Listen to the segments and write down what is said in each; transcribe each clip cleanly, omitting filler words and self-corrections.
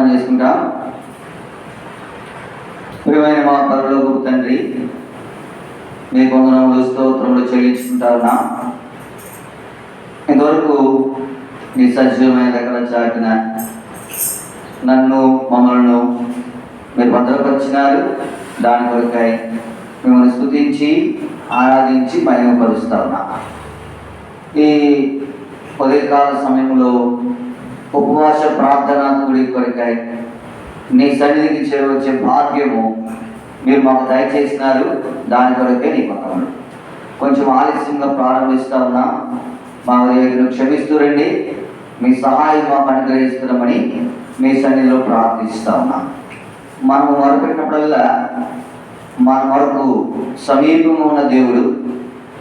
ప్రార్థన చేసుకుంటాం. ప్రియమైన మా పరలోకపు తండ్రి, మీ వందనములు స్తోత్రములు చెల్లించుకుంటా ఉన్నా. ఇంతవరకు నీ సజీవమైన దగ్గర చాటిన నన్ను మమ్మల్ని మీరు భద్రపరిచినారు. దాని కొరకై మిమ్మల్ని స్తుతించి ఆరాధించి మహిమపరుస్తా ఉన్నా. ఈ ఉదయకాల సమయంలో ఉపవాస ప్రార్థన కూడి కొరకై నీ సన్నిధికి చేరవచ్చే భాగ్యము మీరు మాకు దయచేసినారు. దాని కొరకే నీ వందనములు. కొంచెం ఆలస్యంగా ప్రారంభిస్తా ఉన్నా, మా ఉదయం క్షమిస్తూ రండి. మీ సహాయం మాకు అనుగ్రహిస్తున్నామని మీ సన్నిధిలో ప్రార్థిస్తా ఉన్నా. మనము మొరపెట్టినప్పుడల్లా మన వరకు సమీపంగా ఉన్న దేవుడు,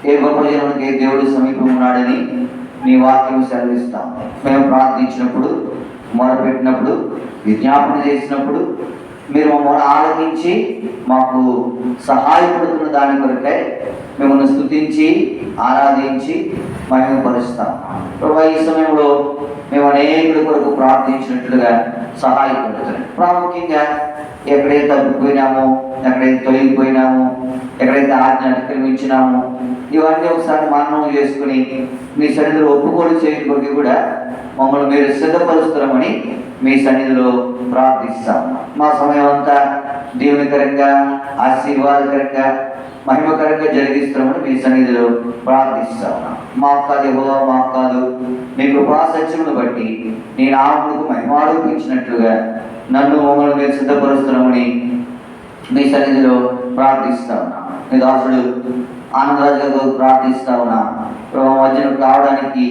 ఏ గొప్ప జనానికి దేవుడు సమీపం ఉన్నాడని నీ వాక్యం సెలవిస్తాం. మేము ప్రార్థించినప్పుడు, మొరపెట్టినప్పుడు, విజ్ఞాపన చేసినప్పుడు మీరు మమ్మల్ని ఆలకించి మాకు సహాయపడుతున్న దాని కొరకై మిమ్మల్ని స్తుతించి ఆరాధించి మహిమపరుస్తాం. ప్రభు, ఈ సమయంలో మేము అనేకుల కొరకు ప్రార్థించినట్లుగా సహాయపడుతున్నాం. ప్రాముఖ్యంగా ఎక్కడైతే తప్పిపోయినామో, ఎక్కడైతే తొలగిపోయినామో, ఎక్కడైతే ఆజ్ఞ అతిక్రమించినామో ఇవన్నీ ఒకసారి మననం చేసుకుని మీ సన్నిధిలో ఒప్పుకోలు చేయడం కొరకు కూడా మమ్మల్ని మీరు సిద్ధపరుస్తున్నామని మీ సన్నిధిలో ప్రార్థిస్తాం. మా సమయం అంతా దీవెనకరంగా, ఆశీర్వాదకరంగా, మహిమకరంగా జరిగిస్తామని మీ సన్నిధిలో ప్రార్థిస్తాం. మాకు కాదు యెహోవా, మాకు కాదు, మీ కృపా సత్యమును బట్టి నీ నామమునకు మహిమారోపించినట్లుగా నన్ను మమ్మల్ని మీరు సిద్ధపరుస్తున్నామని మీ సన్నిధిలో ప్రార్థిస్తా ఉన్నా. మీ దాసుడు ఆనందరాజు గారు ప్రార్థిస్తా ఉన్నా. ప్రభు మధ్యలోకి రావడానికి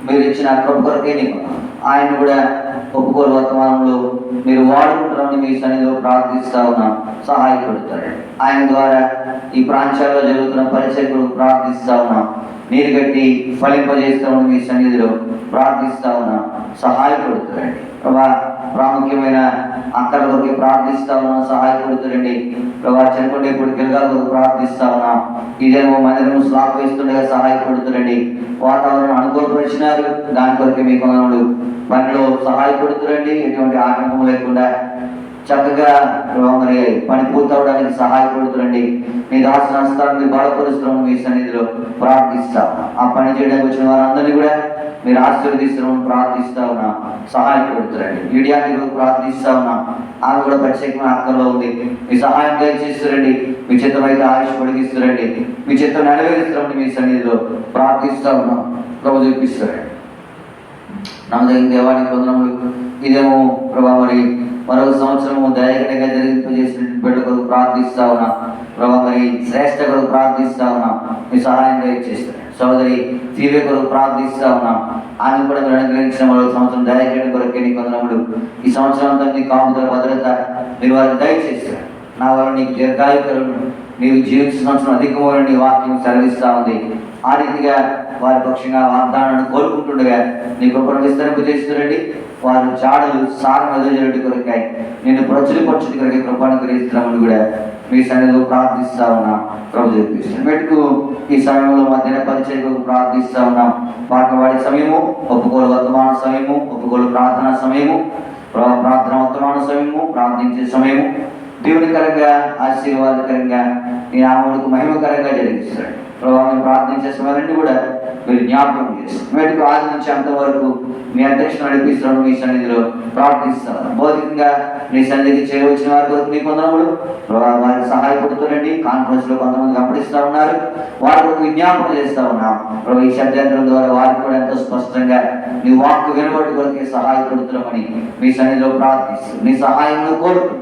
మీరు ఇచ్చిన కృప కొరకే నీకు ఆయన కూడా ఒప్పుకోలు వర్తమానంలో మీరు వాడుకుంటారని మీ సన్నిధిలో ప్రార్థిస్తా ఉన్నా. సహాయపడతాడు. ఆయన ద్వారా ఈ ప్రాంతాల్లో జరుగుతున్న పరిచయకు ప్రార్థిస్తా ఉన్నా. నీరు కట్టి ఫలింపజేస్తామని మీ సన్నిధిలో ప్రార్థిస్తా ఉన్నా. సహాయపడుతారండి ప్రభా. ప్రాముఖ్యమైన అక్కల కొరకు ప్రార్థిస్తా ఉన్నా. సహాయపడుతారండి ప్రభా. చనిపోతే ఇప్పుడు గిల్గాల కొరకు ప్రార్థిస్తా ఉన్నా. ఇదేమో మందిరం స్లాప్ వేస్తుండగా సహాయపడుతారండి. వాతావరణం అనుకూలపరిచినారు. దాని కొరకు మీ కొనలు పనిలో సహాయపడుతారండి. ఎటువంటి ఆటంకం లేకుండా చక్కగా మరి పని పూర్తవడానికి సహాయపడుతుందండి. మీ దాసిన హస్తాన్ని బలపరుస్తున్నాము మీ సన్నిధిలో ప్రార్థిస్తా ఉన్నా. ఆ పని చేయడానికి వచ్చిన వారందరినీ కూడా మీరు ఆశీర్వదిస్తున్నామని ప్రార్థిస్తా ఉన్నా. సహాయపడుతురండి. మీడియాకి ప్రార్థిస్తా ఉన్నా. ఆమె కూడా ప్రత్యేకమైన అక్కలో ఉంది. మీ సహాయం దయచేస్తారండి. మీ చిత్తమైతే ఆయుష్ పొడిగిస్తారండి. మీ చిత్తం నెరవేరుస్తామని మీ సన్నిధిలో ప్రార్థిస్తా ఉన్నాం. ప్రభు చూపిస్తారండి. నమ్మదగిన దేవానికి వందనములు. ఇదేమో ప్రభా మరి మరొక సంవత్సరము దయగడగా జరిగింపజేసిన బిడ్డ కొరకు ప్రార్థిస్తా ఉన్నా. ప్రభా మరి శ్రేష్ఠ కొరకు ప్రార్థిస్తా ఉన్నా. మీ సహాయం దయచేస్తారు. సోదరి తీవే కొరకు ప్రార్థిస్తా ఉన్నా. ఆమె కూడా మీరు అనుగ్రహించిన మరొక సంవత్సరం దయగడ కొరకే నీ వందనములు. ఈ సంవత్సరం అంతా నీ కాపుదల భద్రత మీరు వారిని దయచేస్తారు. నా వల్ల నీకు దీర్ఘాయుకరులు నీవు జీవించిన సంవత్సరం అధికమని నీ వాక్యం సెలవిస్తా ఉంది. ఆ రీతిగా వారి పక్షంగా వాగ్దానాన్ని కోరుకుంటుండగా నీ కృపను విస్తరింపజేస్తున్నారండి. వారి చాడలు సారం ఎదురు కొరకాయి నేను ప్రచురపరచుడి కొరకే కృపను గ్రహిస్తున్నామని కూడా మీ సన్నిధిలో ప్రార్థిస్తా ఉన్నా. ప్రభు చూపిస్తాను. మెట్టుకు ఈ సమయంలో మా దిన పరిచయకు ప్రార్థిస్తా ఉన్నాం. పాటవాడి సమయము, ఒప్పుకోలు వర్తమాన సమయము, ఒప్పుకోలు ప్రార్థన సమయము, ప్రార్థన వర్తమాన సమయము, ప్రార్థించే సమయము దేవునికరంగా, ఆశీర్వాదకరంగా నీ నామమునకు మహిమకరంగా జరిగిస్తాడు. ప్రభావం ప్రార్థించే సమయాన్ని కూడా మీరు జ్ఞాపకం చేస్తారు. వీటికి ఆది నుంచి అంతవరకు మీ అధ్యక్షుడు నడిపిస్తున్నాడు. మీ సన్నిధిలో ప్రార్థిస్తాను. భౌతికంగా మీ సన్నిధికి చేయవలసిన వారి కొరకు మీ వందనములు. వారికి సహాయపడుతుండండి. కాన్ఫరెన్స్ లో కొంతమంది గమనిస్తూ ఉన్నారు. వారి కొరకు విజ్ఞాపన చేస్తూ ఉన్నాం. ప్రభు ఈ శబ్దాంతరం ద్వారా వారికి కూడా ఎంతో స్పష్టంగా నీ వాక్కు వినబడి కొరకే సహాయపడుతున్నామని మీ సన్నిధిలో ప్రార్థిస్తూ నీ సహాయంలో కోరుకు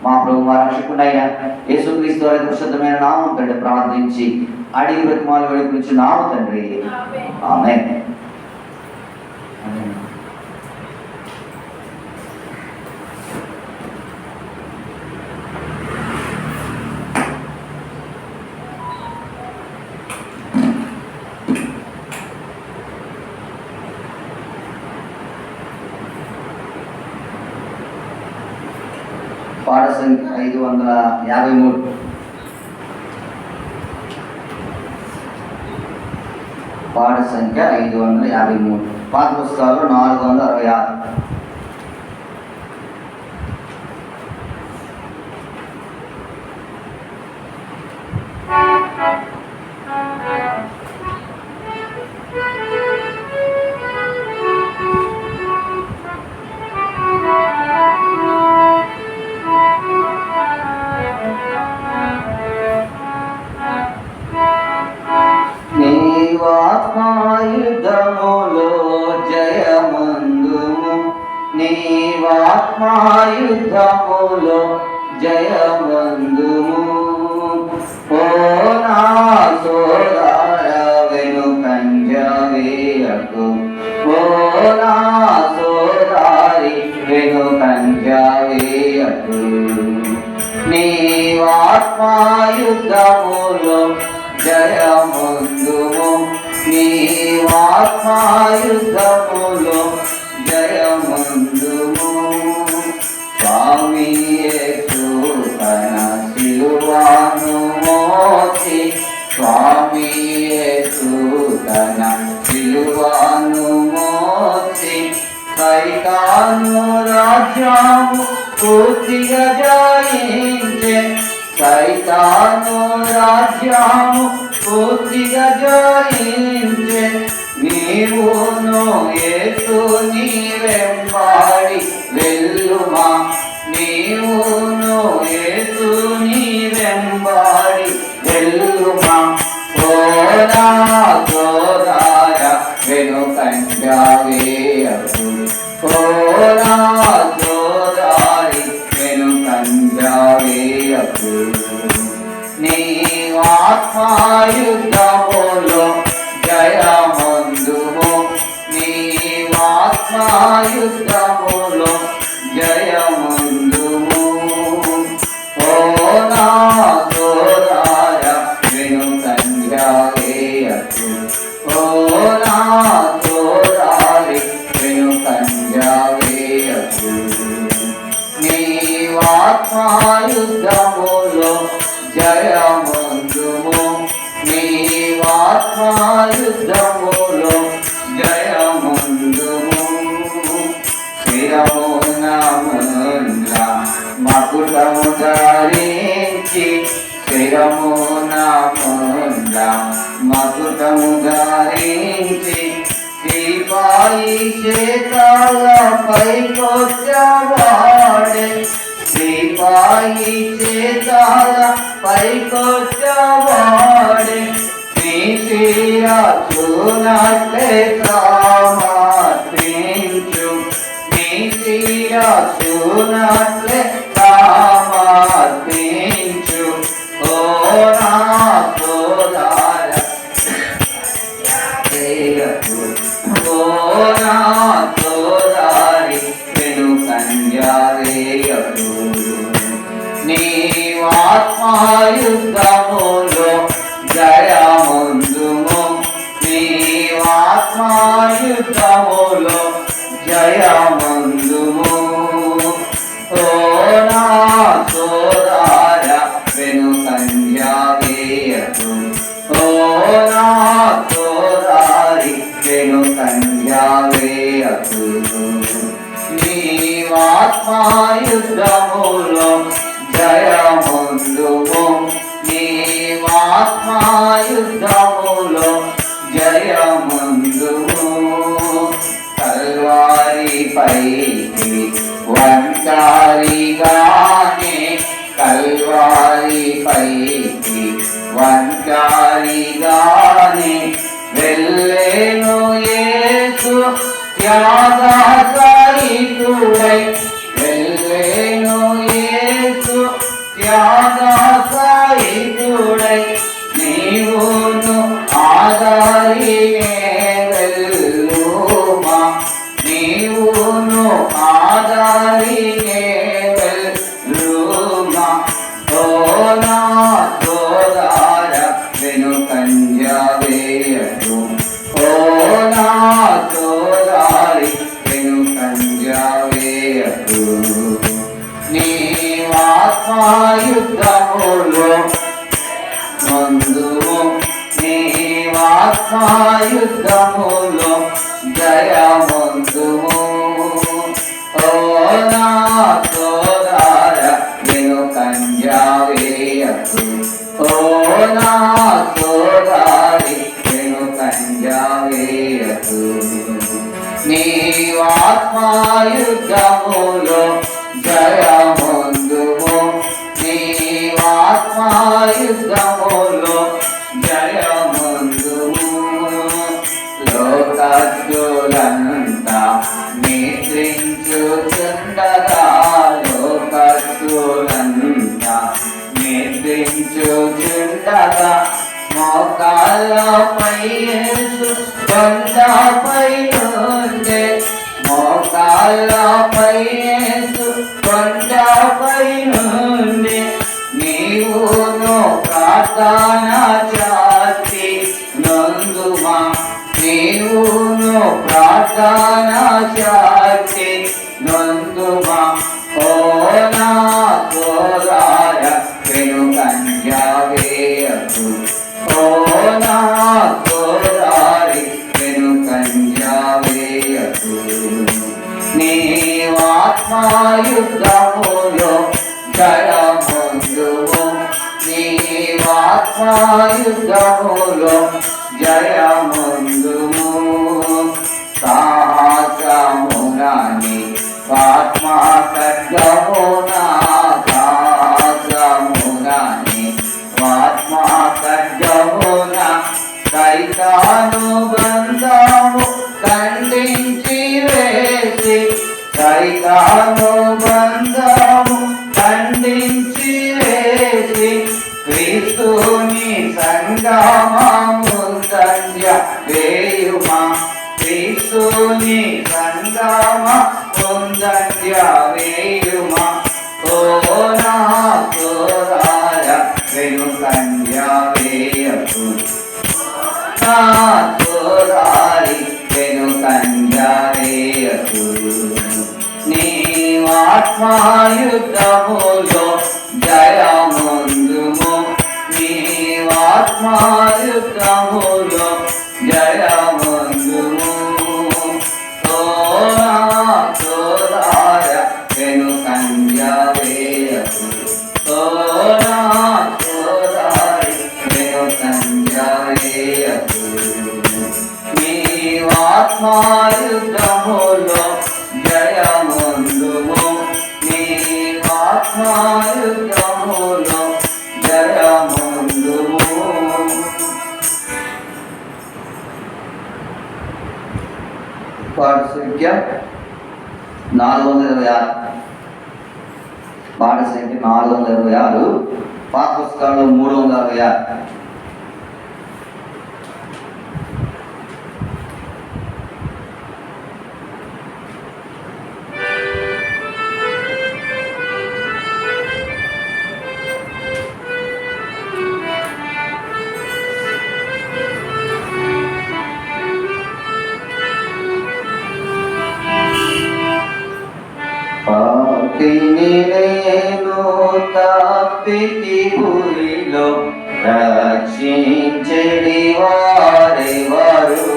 మా ప్రభు మా రక్షకుడైన యేసుక్రీస్తు వారి పరిశుద్ధమైన నామం తండ్రి ప్రార్థించి అడిగి బ్రతిమాలు వేడుకొంచు నామ తండ్రి. ఆమేన్. పాట సంఖ్య 553. పాట సంఖ్య 553. పాత పుస్తకాలు 466. యుద్ధములో జయమందుము. ఓ నా సోదర వెనుకంజ వేయకు, ఓ నా సోదరి వెనుకంజ వేయకు. నీవాత్మాయుద్ధములో జయమందుము, నీవాత్మాయుద్ధములో జయమందుము. స్వామి యేసు తన సిలువను మోసి, స్వామి యేసు తన సిలువను మోసి, సైతాను రాజ్యము పూర్తిగా జయించే, సైతాను రాజ్యము పూర్తిగా జయించే. నీవును యేసుని వెంబడి వెళ్ళుమా, నీవును యేసుని వెంబడి వెళ్ళుమా. ఓ నా సోదర వెనుకంజ వేయకు, ఓ నా సోదరి వెనుకంజ వేయకు. నీవాత్మాయుద్ధములో జయమందుము, నీవాత్మాయుద్ధములో జయమందుము. ఓ నా సోదర వెనుకంజ వేయకు, ఓ నా సోదరి వెనుకంజ వేయకు. నీవాత్మాయుద్ధములో జయమందుము, నీవాత్మాయుద్ధములో జయమందుము. శిరమున ముండ్ల మకుటము ధరించి, శిరమున ముండ్ల మకుటము ధరించి, సిపాయి చేతాలపై కొట్టవాడే, సిపాయి చేతాలపై కొట్టవాడే. నీ శిరస్సునట్లే సమర్పించు, నీ శిరస్సునట్లే సమర్పించు. ఓ నా సోదర వేయకు, ఓ నా సోదరి వెనుకంజ వేయకు. నీవాత్మాయుద్ధములో జయమందుము, నీవాత్మాయుద్ధములో జయమందుము. ఓ నా సోదర వెనుకంజ వేయకు, ఓ నా సోదరి వెనుకంజ వేయకు. నీవాత్మాయుద్ధములో జయమందుము, నీవాత్మాయుద్ధములో జయమందుము. కల్వారిపైకి ఒంటరిగానే, కల్వారిపైకి ఒంటరిగానే వెళ్ళెను యేసు త్యాగసహితుడై, వెళ్ళెను యేసు త్యాగసహితుడై. నీవును ఆదరినే వెళ్ళుమా, నీవును ఆదరినే వెళ్ళుమా. ఓ నా సోదర వెనుకంజ వేయకు, ఓ నా సోదరి వెనుకంజ వేయకు. నీవాత్మాయుద్ధములో మందుము, నీవాత్మాయుద్ధములో జయమందుము. ఓ నా సోదర వెనుకంజ వేయకు, ఓ నా సోదరి వెనుకంజ వేయకు. నీవాత్మాయుద్ధములో జయమందుము, నీవాత్మాయుద్ధములో జయమందుము. లోకజ్ఞులంతా నిద్రించుచుండగా, లోక మోకాళ్ళపై యేసు కొండపై నుండే, మోకాళ్ళపై యేసు కొండపై నుండి నీవును ప్రార్థన చేసి నందుమా, నీవును ప్రార్థన చేసి నందుమా. ఓ నా సోదర వెనుకంజవేయకు, ఓ నా సోదరి వెనుకంజవేయకు. నీవాత్మయుద్ధములో జయముందుము, నీవాత్మయుద్ధములో జయముందుము. సాహసమునని ఆత్మ ఖడ్గమునా, సాహసమునని ఆత్మ ఖడ్గమునా సైతాను బంధము ఖండించి వేసి, సైతాను బంధము ఖండించి వేసి క్రీస్తుని సంగమము సంధ్య వేయుమా, క్రీస్తుని సంగమము సంధ్య వేయుమా. ఓ నా సోదర వెనుకంజ వేయకు, నా సోదరి వెనుకంజ వేయకు. నీవాత్మయుద్ధములో జయముందుము, నీవాత్మయుద్ధములో జయముందుము. ఓ నా సోదర వెనుకంజ వేయకు, ఓ నా సోదరి వెనుకంజ వేయకు. నీవాత్మయుద్ధములో జయముందుము, నీవాత్మయుద్ధములో జయముందుము. పాఠ సంఖ్య 426, పాఠ సంఖ్య 426, పాత పుస్తకాల్లో 366. పాపిని నేను తప్పితి భూమిలో రక్షించెడి వారెవరు?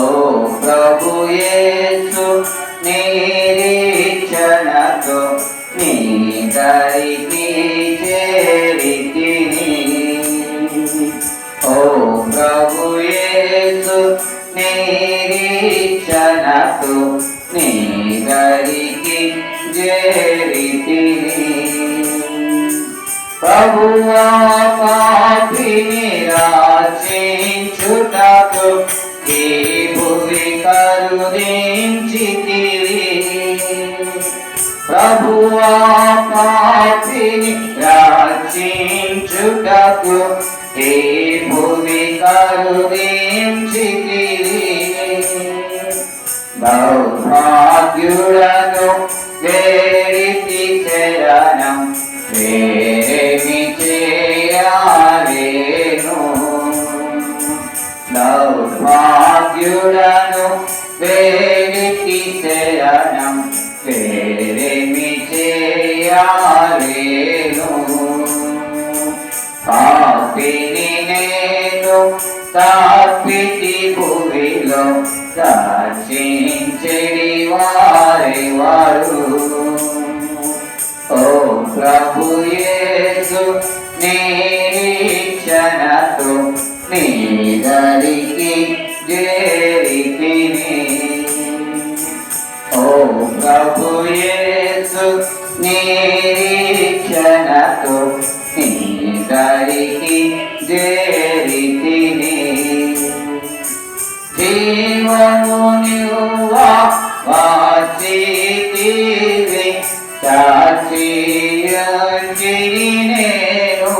ఓ ప్రభు యేసు నిరీక్షణతో నీ దరికి చేరితిని. ఓ ప్రభు యేసు నిరీక్షణతో నీ దరికి చేరితిని. ప్రభువా పాపిని రక్షించుటకు ఈ భూమి కరుణించితివి. ప్రభువా పాపిని రక్షించుటకు ఈ భూమి కరుణించితివి. దౌర్భాగ్యుడను వేడితి శరణం వేరేమి చేయాలేను. దౌర్భాగ్యుడను వేడితి శరణం వేరేమి చేయాలేను. పాపిని నేను తప్పితి భూమిలో రక్షించెడి వారెవరు? ఓ ప్రభు యేసు నిరీక్షణతో నీ దరికి చేరితిని. ఓ ప్రభు యేసు నిరీక్షణతో నీ దరికి చేరితిని. జీవము నీవా వాచితివి సాక్షియంచిని నేను.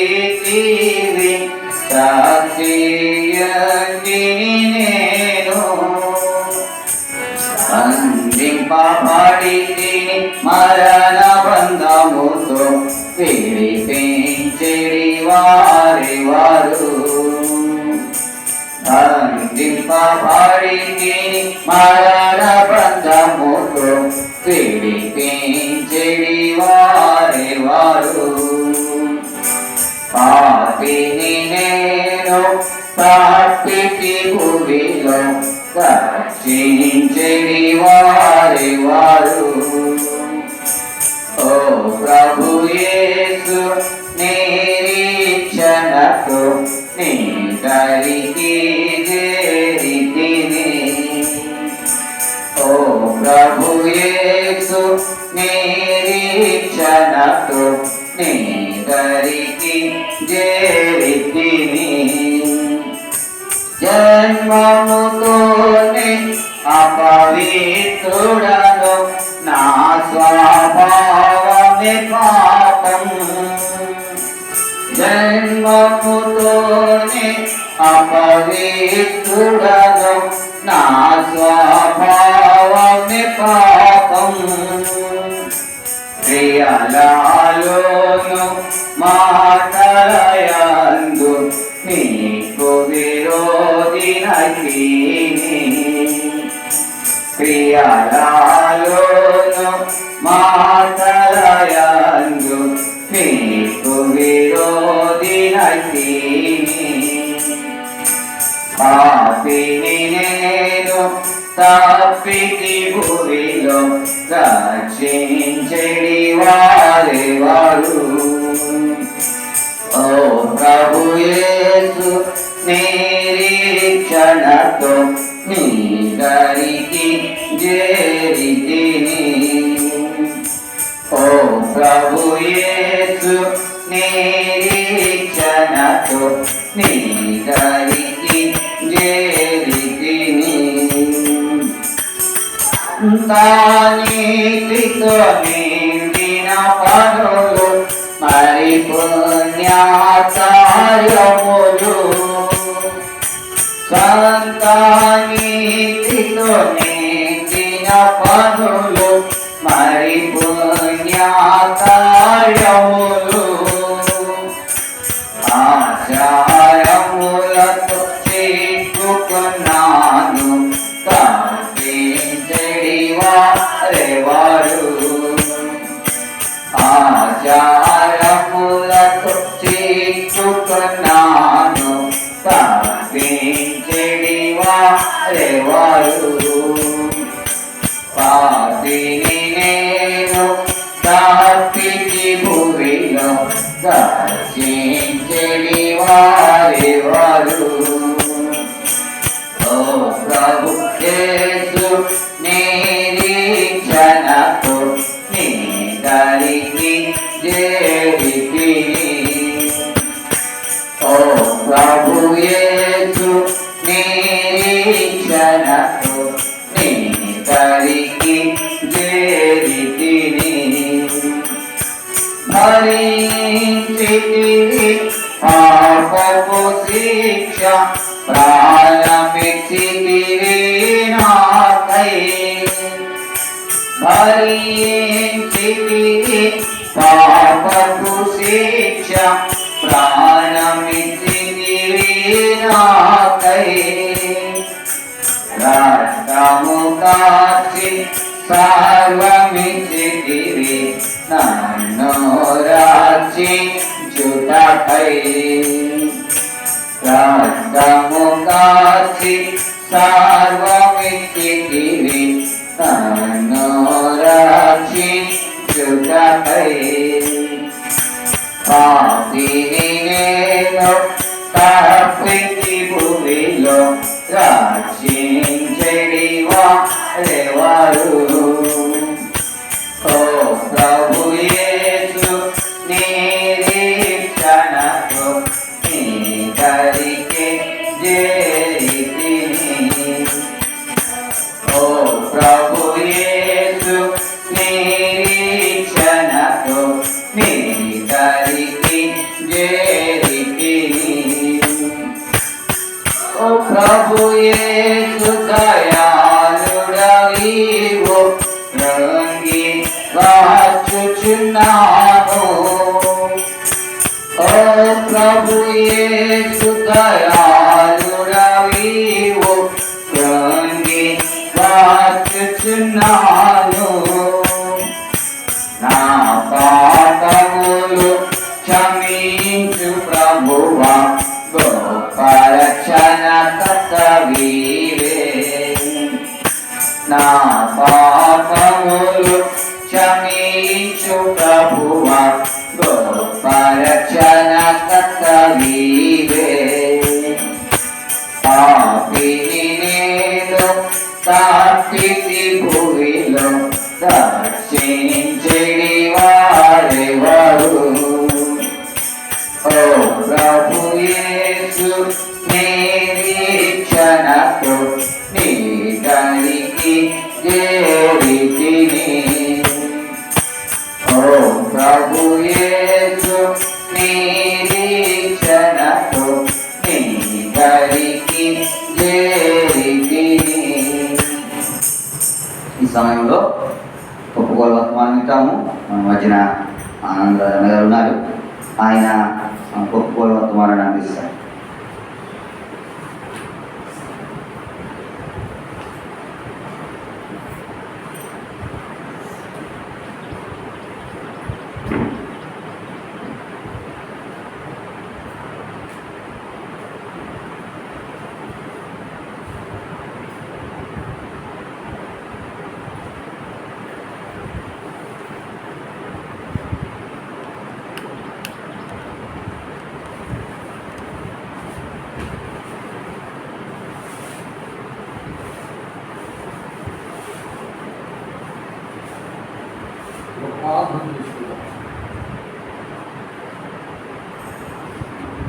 వాచితివి సాక్షియంగి నేను అందింపబడి మరణ బంధముతో విడిపించెడి వారి వారు అందింపబడి మరణ బంధముతో విడిపించెడి వారి వారు పాపిని నేను ప్రాప్తికి భూమిలో రక్షించెడి వారి వారు ఓ ప్రభు యేసు నిరీక్షణతో నీ దరికి చేరితిని ఓ ప్రభు యేసు నిరీక్షణతో నీ దరికి చేరితిని జన్మముతోనే అపవిత్రుడను నా స్వభావమే పాపం జన్మముతోనే అపవిత్రుడను నా స్వభావమే పాపం క్రియలలోను మాటలయందు నీకు విరోధినైతిని క్రియలలోను మాటలయందు నీకు విరోధినైతిని పాపిని నేను తప్పితి భూమిలో రక్షించెడి వారి వారు ఓ ప్రభు యేసు నిరీక్షణతో నీ దరికి చేరితిని ఓ ప్రభు యేసు నిరీక్షణతో నీ దరికి చేరితిని నీతితో నిండిన పనులు మరి పుణ్యాచార్యములు నీతితో నిండిన పనులు మరి పుణ్యాచార్యములు ఆచారములతో చిక్కుకున్నాను వారు ఆచారములతో చిక్కుకున్నాను తప్పించెడి వారి వారు పాపిని నేను తప్పితి భూమిలో రక్షించెడి వారి వారు ఓ ప్రభు యేసు నిరీక్షణతో నీ దరికి చేరితిని ఓ ప్రభు యేసు నిరీక్షణతో నీ దరికి చేరితిని భరించితివి పాపపు శిక్ష ప్రాణమిచ్చితివి నాకై భరించితివి పాపపు శిక్ష ప్రాణమిచ్చితివి నాకై రక్తము కార్చి సర్వమిచ్చితివి నన్ను రక్షించుటకై రక్తము కార్చి సర్వమిచ్చితివి నన్ను రక్షించుటకై పాపిని నేను తప్పితి భూమిలో రక్షించెడి వారి వారు ఓ ప్రభు యేసు నిరీక్షణతో నీ దరికి చేరితిని ఓ ప్రభు యేసు నిరీక్షణతో దయాళుడవీవు రంగి వాచుచున్నాను. ఓ ప్రభు యేసు దయాళుడవీవు రంగి వాచుచున్నాను. నా పాపములు క్షమించు ప్రభువా, గొప్ప రక్షణకర్తవీవే. నా పాపములు క్షమించు ప్రభువా, గొప్ప రక్షణకర్తవీవే. పాపిని నేను తాపితి భూమిలో రక్షించెడి వారెవరు? ఓ ప్రభు యేసు నిరీక్షణతో నీ దరికి చేరితిని. ఓ ప్రభు యేసు నిరీక్షణతో నీ దరికి చేరితిని. ఈ సమయంలో ఒప్పుకోలు వర్తమానం వింటాము. మన మధ్యన ఆనంద గారు ఉన్నారు. ఆయన ఒప్పుకోలు వర్తమానాన్ని అందిస్తారు.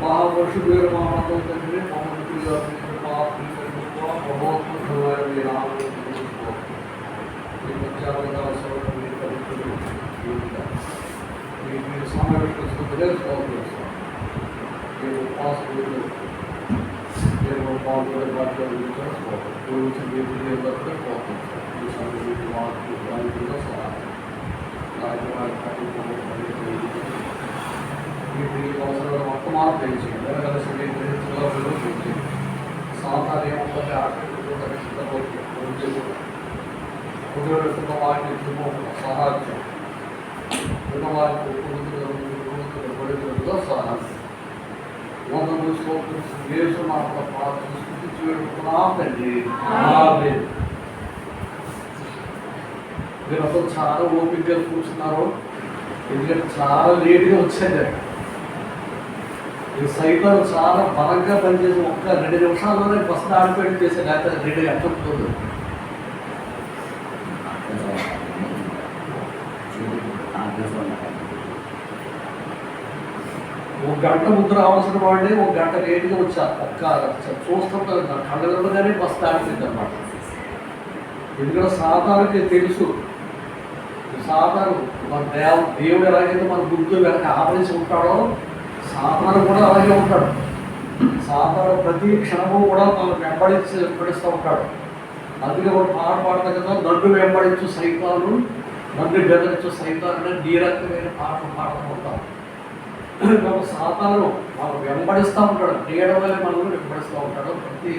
महावर्षुदेव महामंडल తండ్రి మమ్మల్ని వర్తమానం తెలిసింది సాధారణ సహాధ్యం మీరు అసలు చాలా ఓపికగా కూర్చున్నారు. ఎందుకంటే చాలా లేట్గా వచ్చాను. ఈ సైతం చాలా బలంగా పనిచేసి ఒక్క 2 నిమిషాల్లోనే బస్సు ఆడిపోయి చేసే లేకపోతే 2 గంటలు. ఒక గంట ముందు రావాల్సిన వాళ్ళే 1 గంట లేట్గా వచ్చారు. ఒక్క చూస్తుంటారు కళ్ళగానే బస్సు ఆడిపోయింది అన్నమాట. ఎందుకంటే సాధారణకి తెలుసు, సాధారణ మన దేవుడు ఎలాగైతే మన గుర్తు వెనక ఆపరేసి ఉంటాడో సాధారణ కూడా అలాగే ఉంటాడు. సాధారణ ప్రతి క్షణము కూడా మనం వెంబడిస్తూ ఉంటాడు. అందుకే ఒక పాట పాడతా కదా, నన్ను వెంబడించు సైతాలు, నన్ను బెదిరించు సైతాలు అనే నీరకమైన పాటలు పాడుతూ ఉంటాం. కాబట్టి సాధారణ మనం వెంబడిస్తూ ఉంటాడు. క్రీడ వల్ల మనల్ని వెంబడిస్తూ ఉంటాడు. ప్రతి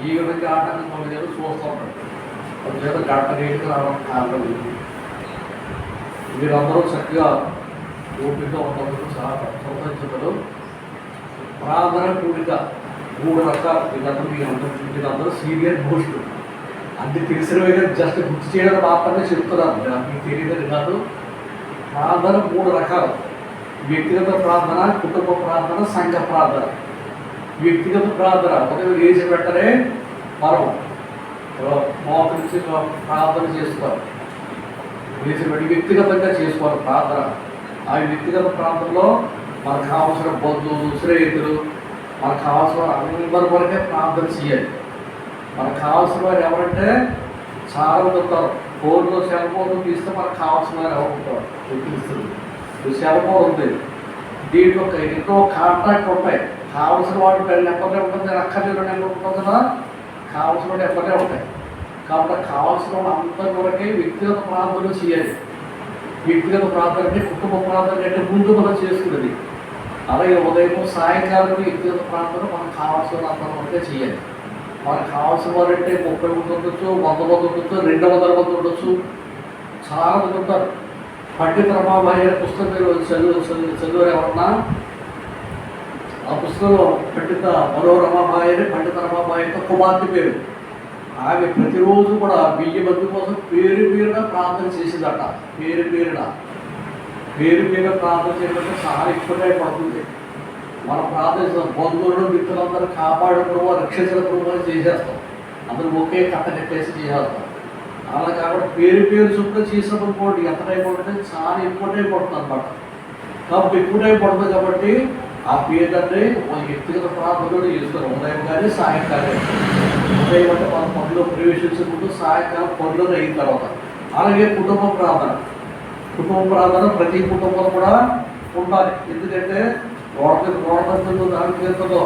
ఈ విధంగా ఆటంకం మన చేత చూస్తూ ఉంటాడు. మన చేత గంట రేటుగా రావడం కారణం. మీరందరూ చక్కగా ఓపికగా ఉన్నందుకు చాలా సంతోషించగలరు. ప్రార్థన కూడిక 3 రకాలు. మీరందరూ సీనియర్ మోస్ట్ అన్ని తెలిసినవి జస్ట్ గుర్తు చేయడం మాత్రమే చెప్తున్నారు. మీకు తెలియదని కాదు. ప్రార్థన 3 రకాలు. వ్యక్తిగత ప్రార్థన, కుటుంబ ప్రార్థన, సంఘ ప్రార్థన. వ్యక్తిగత ప్రార్థన ఉదయం లేచి వెంటనే మనం మోకరించి ప్రార్థన చేసుకోవాలి. లేచి వ్యక్తిగతంగా చేసుకోవాలి ప్రార్థన. ఆ వ్యక్తిగత ప్రాంతంలో మనకు కావాల్సిన బంధువులు, స్నేహితులు, మనకు కావాల్సిన అందరి వరకే ప్రార్థన చేయాలి. మనకు కావాల్సిన వారు ఎవరంటే చాలా మంది ఉంటారు. ఫోన్లో సెల్ ఫోన్ తీస్తే మనకు కావాల్సిన వారు ఎవరు ఉంటారు తెలుస్తుంది. సెల్ ఫోన్ ఉంది, దీంట్లో ఎన్నో కాంటాక్ట్ ఉంటాయి. కావాల్సిన వాడు నెంబర్ ఉంటుంది, అక్కర్లేదు నెంబర్ ఉంటుంది కదా. కావాల్సిన ఎప్పటికే ఉంటాయి. కాబట్టి కావాల్సిన అంత వరకే వ్యక్తిగత ప్రార్థనలు చేయాలి. వ్యక్తిగత ప్రార్థన అంటే కుటుంబ ప్రార్థన అంటే ముందు మనం చేసుకునేది. అలాగే ఉదయం సాయంకాలం వ్యక్తిగత ప్రార్థన మనకు కావాల్సిన అంత వరకే చేయాలి. మనకు కావాల్సిన వారంటే 30 మంది ఉండొచ్చు, 100 మంది ఉండొచ్చు, 200 మంది ఉండొచ్చు, చాలా మంది ఉంటారు. పండిత రమాబాయి అనే పుస్తకం మీరు చదివారు ఎవరన్నా? ఆ పుస్తకంలో పండిత రమాబాయి అని పండిత రమాబాయి యొక్క కుమార్తె పేరు. ఆమె ప్రతిరోజు కూడా 1000 మంది కోసం పేరున ప్రార్థన చేసిందట. పేరున ప్రార్థన చేయడంటే చాలా ఎక్కువ టైం పడుతుంది. మన ప్రార్థన బంధువులను మిత్రులందరూ కాపాడడం, రక్షించడం చేసేస్తాం. అందరూ ఒకే కట్ట కట్టేసి చేసేస్తాం. అలా కాబట్టి పేరు చొప్పున చేసామనుకోండి ఎంత టైం పడుతుంది, చాలా ఎక్కువ టైం పడుతుంది అనమాట. కాబట్టి ఎక్కువ టైం పడుతుంది కాబట్టి ఆ పేరు అంటే వ్యక్తిగత ప్రార్థనలు చేస్తారు. ఉదయం కానీ సాయంకాలం. ఉదయం అంటే మన పనులు ప్రవేశించే ముందు, సాయంకాలం పనులు అయిన తర్వాత. అలాగే కుటుంబ ప్రార్థన ప్రతి కుటుంబంలో కూడా ఉండాలి. ఎందుకంటే రోడ్డు దానిలో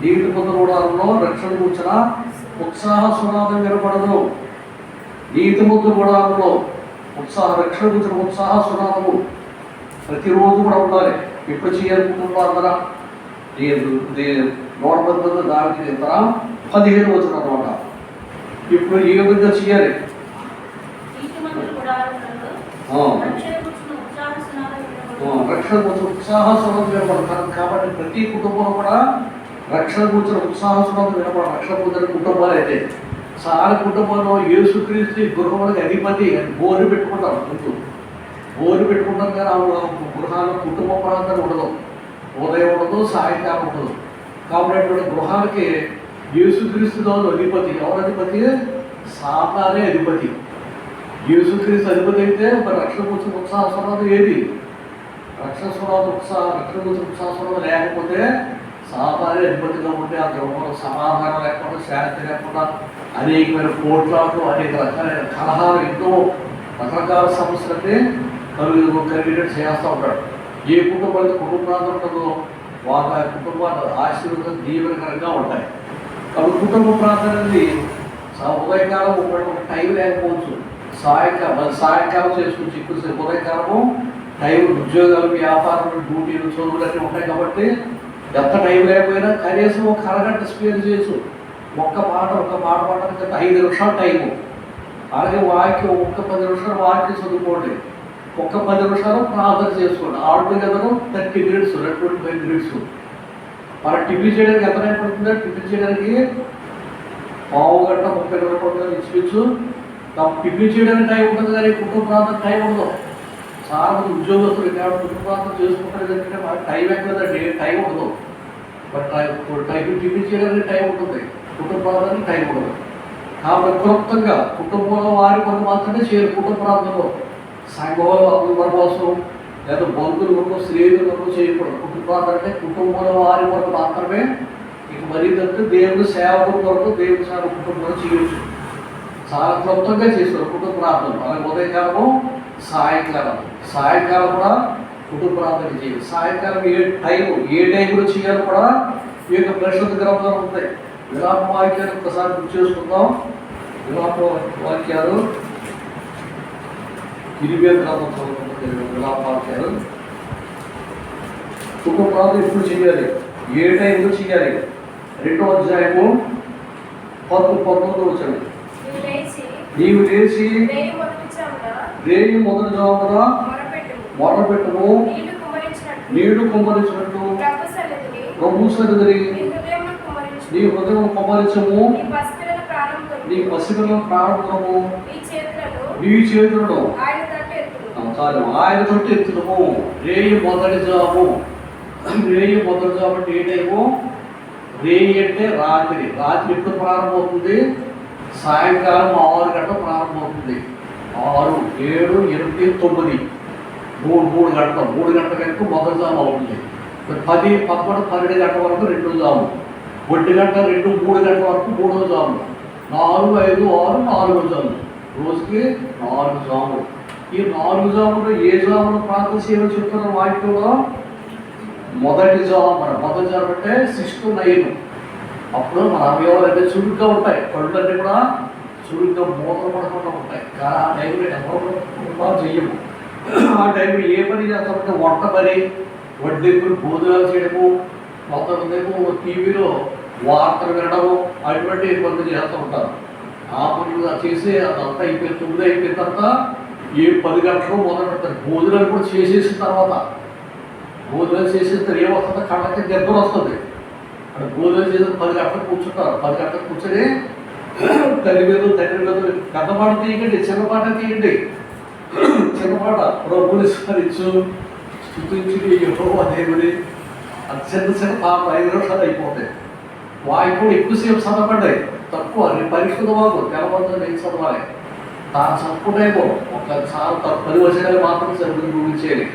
నీటి పొందడంలో రక్షణ కూర్చున్న ఉత్సాహ సునాదం వినపడదు. నీతి ముద్దు గుడాలలో రక్షణ కూర్చున్న ఉత్సాహ సునాదము ప్రతిరోజు కూడా ఉండాలి. ఎప్పుడు చేయాలి కుటుంబ ప్రార్థన? రోడ్డు దానికి 15 వచ్చిన అనమాట. ఇప్పుడు ఏ విధంగా చేయాలి? రక్షణ కూర్చున్న ఉత్సాహ సునాదం వినపడదు. కాబట్టి ప్రతి కుటుంబంలో కూడా రక్షణ కూర్చున్న ఉత్సాహ సునాదం వినపడదు. రక్షణ కూర్చున్న కుటుంబాలు అయితే చాలా కుటుంబంలో యేసుక్రీస్తు గృహానికి అధిపతి అని బోరు పెట్టుకుంటారు. బోరు పెట్టుకుంటాం కానీ ఆ గృహాల్లో కుటుంబ ప్రాంతం ఉండదు. ఉదయం ఉండదు, సాయంకాలం ఉండదు. కాబట్టి అటువంటి గృహాలకి యేసుక్రీస్తు అధిపతి. ఎవరు అధిపతి? సాతానే అధిపతి. యేసుక్రీస్తు అధిపతి అయితే మరి రక్షణ కూర్చున్న ఉత్సాహ స్వరాలు ఏది? రక్షణ కూర్చున్న ఉత్సాహ స్వరాలు లేకపోతే సాతానే అధిపతిగా ఉంటే ఆ గృహంలో సమాధానం లేకుండా, శాంతి లేకుండా, అనేకమైన పోట్లాట్లు, అనేక రకాలైన కలహాలు, ఎన్నో రకరకాల సమస్యలన్నీ కలిగినట్టు చేస్తూ ఉంటాడు. ఏ కుటుంబానికి కుటుంబ ప్రాంతం ఉంటుందో వాళ్ళ కుటుంబాలు ఆశీర్వాదం దీవెనకరంగా ఉంటాయి. కాబట్టి కుటుంబ ప్రాంతం అనేది ఉదయకాలం ఒక టైం లేకపోవచ్చు, సాయంకాలం చేసుకోవచ్చు. ఎక్కువ ఉదయకాలము టైం ఉద్యోగాలు, వ్యాపారాలు, డ్యూటీలు, చదువులు అన్నీ ఉంటాయి. కాబట్టి ఎంత టైం లేకపోయినా కనీసం ఒక అరగంట స్పేర్ చేయొచ్చు. ఒక్క పాట పాడడానికి 5 నిమిషాలు టైము. అలాగే వాక్యం 10 నిమిషాలు వాక్యం చదువుకోండి, 10 నిమిషాలు ప్రార్థన చేసుకోండి. Altogether 30 minutes, 25 minutes. మనం టిఫిన్ చేయడానికి ఎంత టైం పడుతుందో? టిఫిన్ చేయడానికి 1/2 గంట 30 నిమిషాలు ఇచ్చిపించు. టిఫిన్ చేయడానికి టైం ఉంటుంది కానీ కుటుంబ ప్రార్థన టైం ఉండదు. చాలా మంది ఉద్యోగస్తులు కాబట్టి కుటుంబ ప్రార్థన చేసుకుంటారు. ఎందుకంటే మనకి టైం ఎక్కువదండి, టైం ఉండదు. బట్ టిఫిన్ చేయడానికి టైం ఉంటుంది, కుటుంబ ప్రార్థనకి టైం ఉండదు. కాబట్టి క్లుప్తంగా కుటుంబంలో వారి కొరకు మాత్రమే చేయాలి. కుటుంబ ప్రార్థనలో సంఘంలో అందరి కోసం లేదా బంధువుల కొరకు, స్త్రీల కొరకు చేయకూడదు. కుటుంబ ప్రార్థన అంటే కుటుంబంలో వారి కొరకు మాత్రమే. ఇక మరీ తప్పితే దేవుని సేవకుల కొరకు, దేవుని సేవ కుటుంబంలో చేయొచ్చు. చాలా క్లుప్తంగా చేస్తారు కుటుంబ ప్రార్థన. అలాగే ఉదయకాలము, సాయంకాలం కూడా కుటుంబ ప్రార్థన చేయాలి. సాయంకాలం ఏ టైంలో చేయాలి కూడా ఈ యొక్క పరిశుద్ధ గ్రంథాలు ఉంటాయి. విలాప వాక్యాలు ఒకసారి గుర్తు చేసుకుందాం. విలాప వాక్యాలు 20 గ్రంథం చదువుకుంటుంది. విలాప వాక్యాలు కుటుంబ ప్రార్థన ఎప్పుడు చేయాలి, ఏ టైంలో చేయాలి? 2వ అధ్యాయము 19 వచ్చాడు. నీవు లేచి రేయి మొదటి జామున మొరపెట్టుము, నీడు కుమ్మరించినట్టు ప్రభు సన్నిధిని నీ హృదయం కుమ్మరించము, నీ పసిపిల్లల ప్రారంభము నీ చేతులను ఆయన తొట్టి ఎత్తుదము. రేయి మొదటి జాము అంటే ఏ టైము? రేయి అంటే రాత్రి ఎప్పుడు ప్రారంభమవుతుంది? సాయంకాలం 6 గంటలు ప్రారంభమవుతుంది. 6, 7, 8, 9 3 గంటలు. 3 గంటల వరకు మొదటి జాము అవుతుంది. 10, 11, 12 గంటల వరకు 2వ జాము. 1 గంట, 2, 3 గంటల వరకు 3వ జాము. 4, 5, 6 4వ జాము. రోజుకి 4 జాములు. ఈ 4 జాములు ఏ జాములు ప్రార్థన చేయాలో చెప్తున్న వాక్యంలో మొదటి జాము అంటే 6 to 9. అప్పుడు మన అవయవాలు అంటే చురుగ్గా ఉంటాయి, కళ్ళు అన్నీ కూడా చురుగ్గా మూతలు పడకుండా ఉంటాయి. కానీ ఆ టైంలో ఎవరు చెయ్యము. ఆ టైంలో ఏ పని చేస్తామంటే వంట పని, వడ్డీపులు భోజనాలు చేయడము, కొంతమందేమో టీవీలో వార్తలు వినడము, అటువంటి పనులు చేస్తూ ఉంటారు. ఆ పనులు చేసి అదంతా అయిపోయిన 9 అయిపోయిన తర్వాత 10 గంటలకు మొదలు పెడతారు. భోజనాలు కూడా చేసేసిన తర్వాత, భోజనాలు చేసిన తర్వాత ఏమొస్తుందో కళ్ళకి దెబ్బలు వస్తుంది. అక్కడ భోజనాలు చేసి 10 గంటలకు కూర్చుంటారు. 10 గంటలకు కూర్చొని తండ్రి మీద పెద్ద పాట తీయండి, చిన్న పాట తీయండి. చిన్న పాట ప్రభుని స్మరించు, స్తుతించి యెహోవా దేవుని, అది చిన్న పాట 5 నిమిషాలు అయిపోతాయి. వాయిద్యం ఎక్కువసేపు చదవబడ్డాయి, తక్కువ పరిశుద్ధ వాకు తెలవద్దని నేను చదవాలి. తాను చదువుకుంటేమో ఒకసారి 10 వచనాలు మాత్రం సరిగ్గా ముగించేయాలి.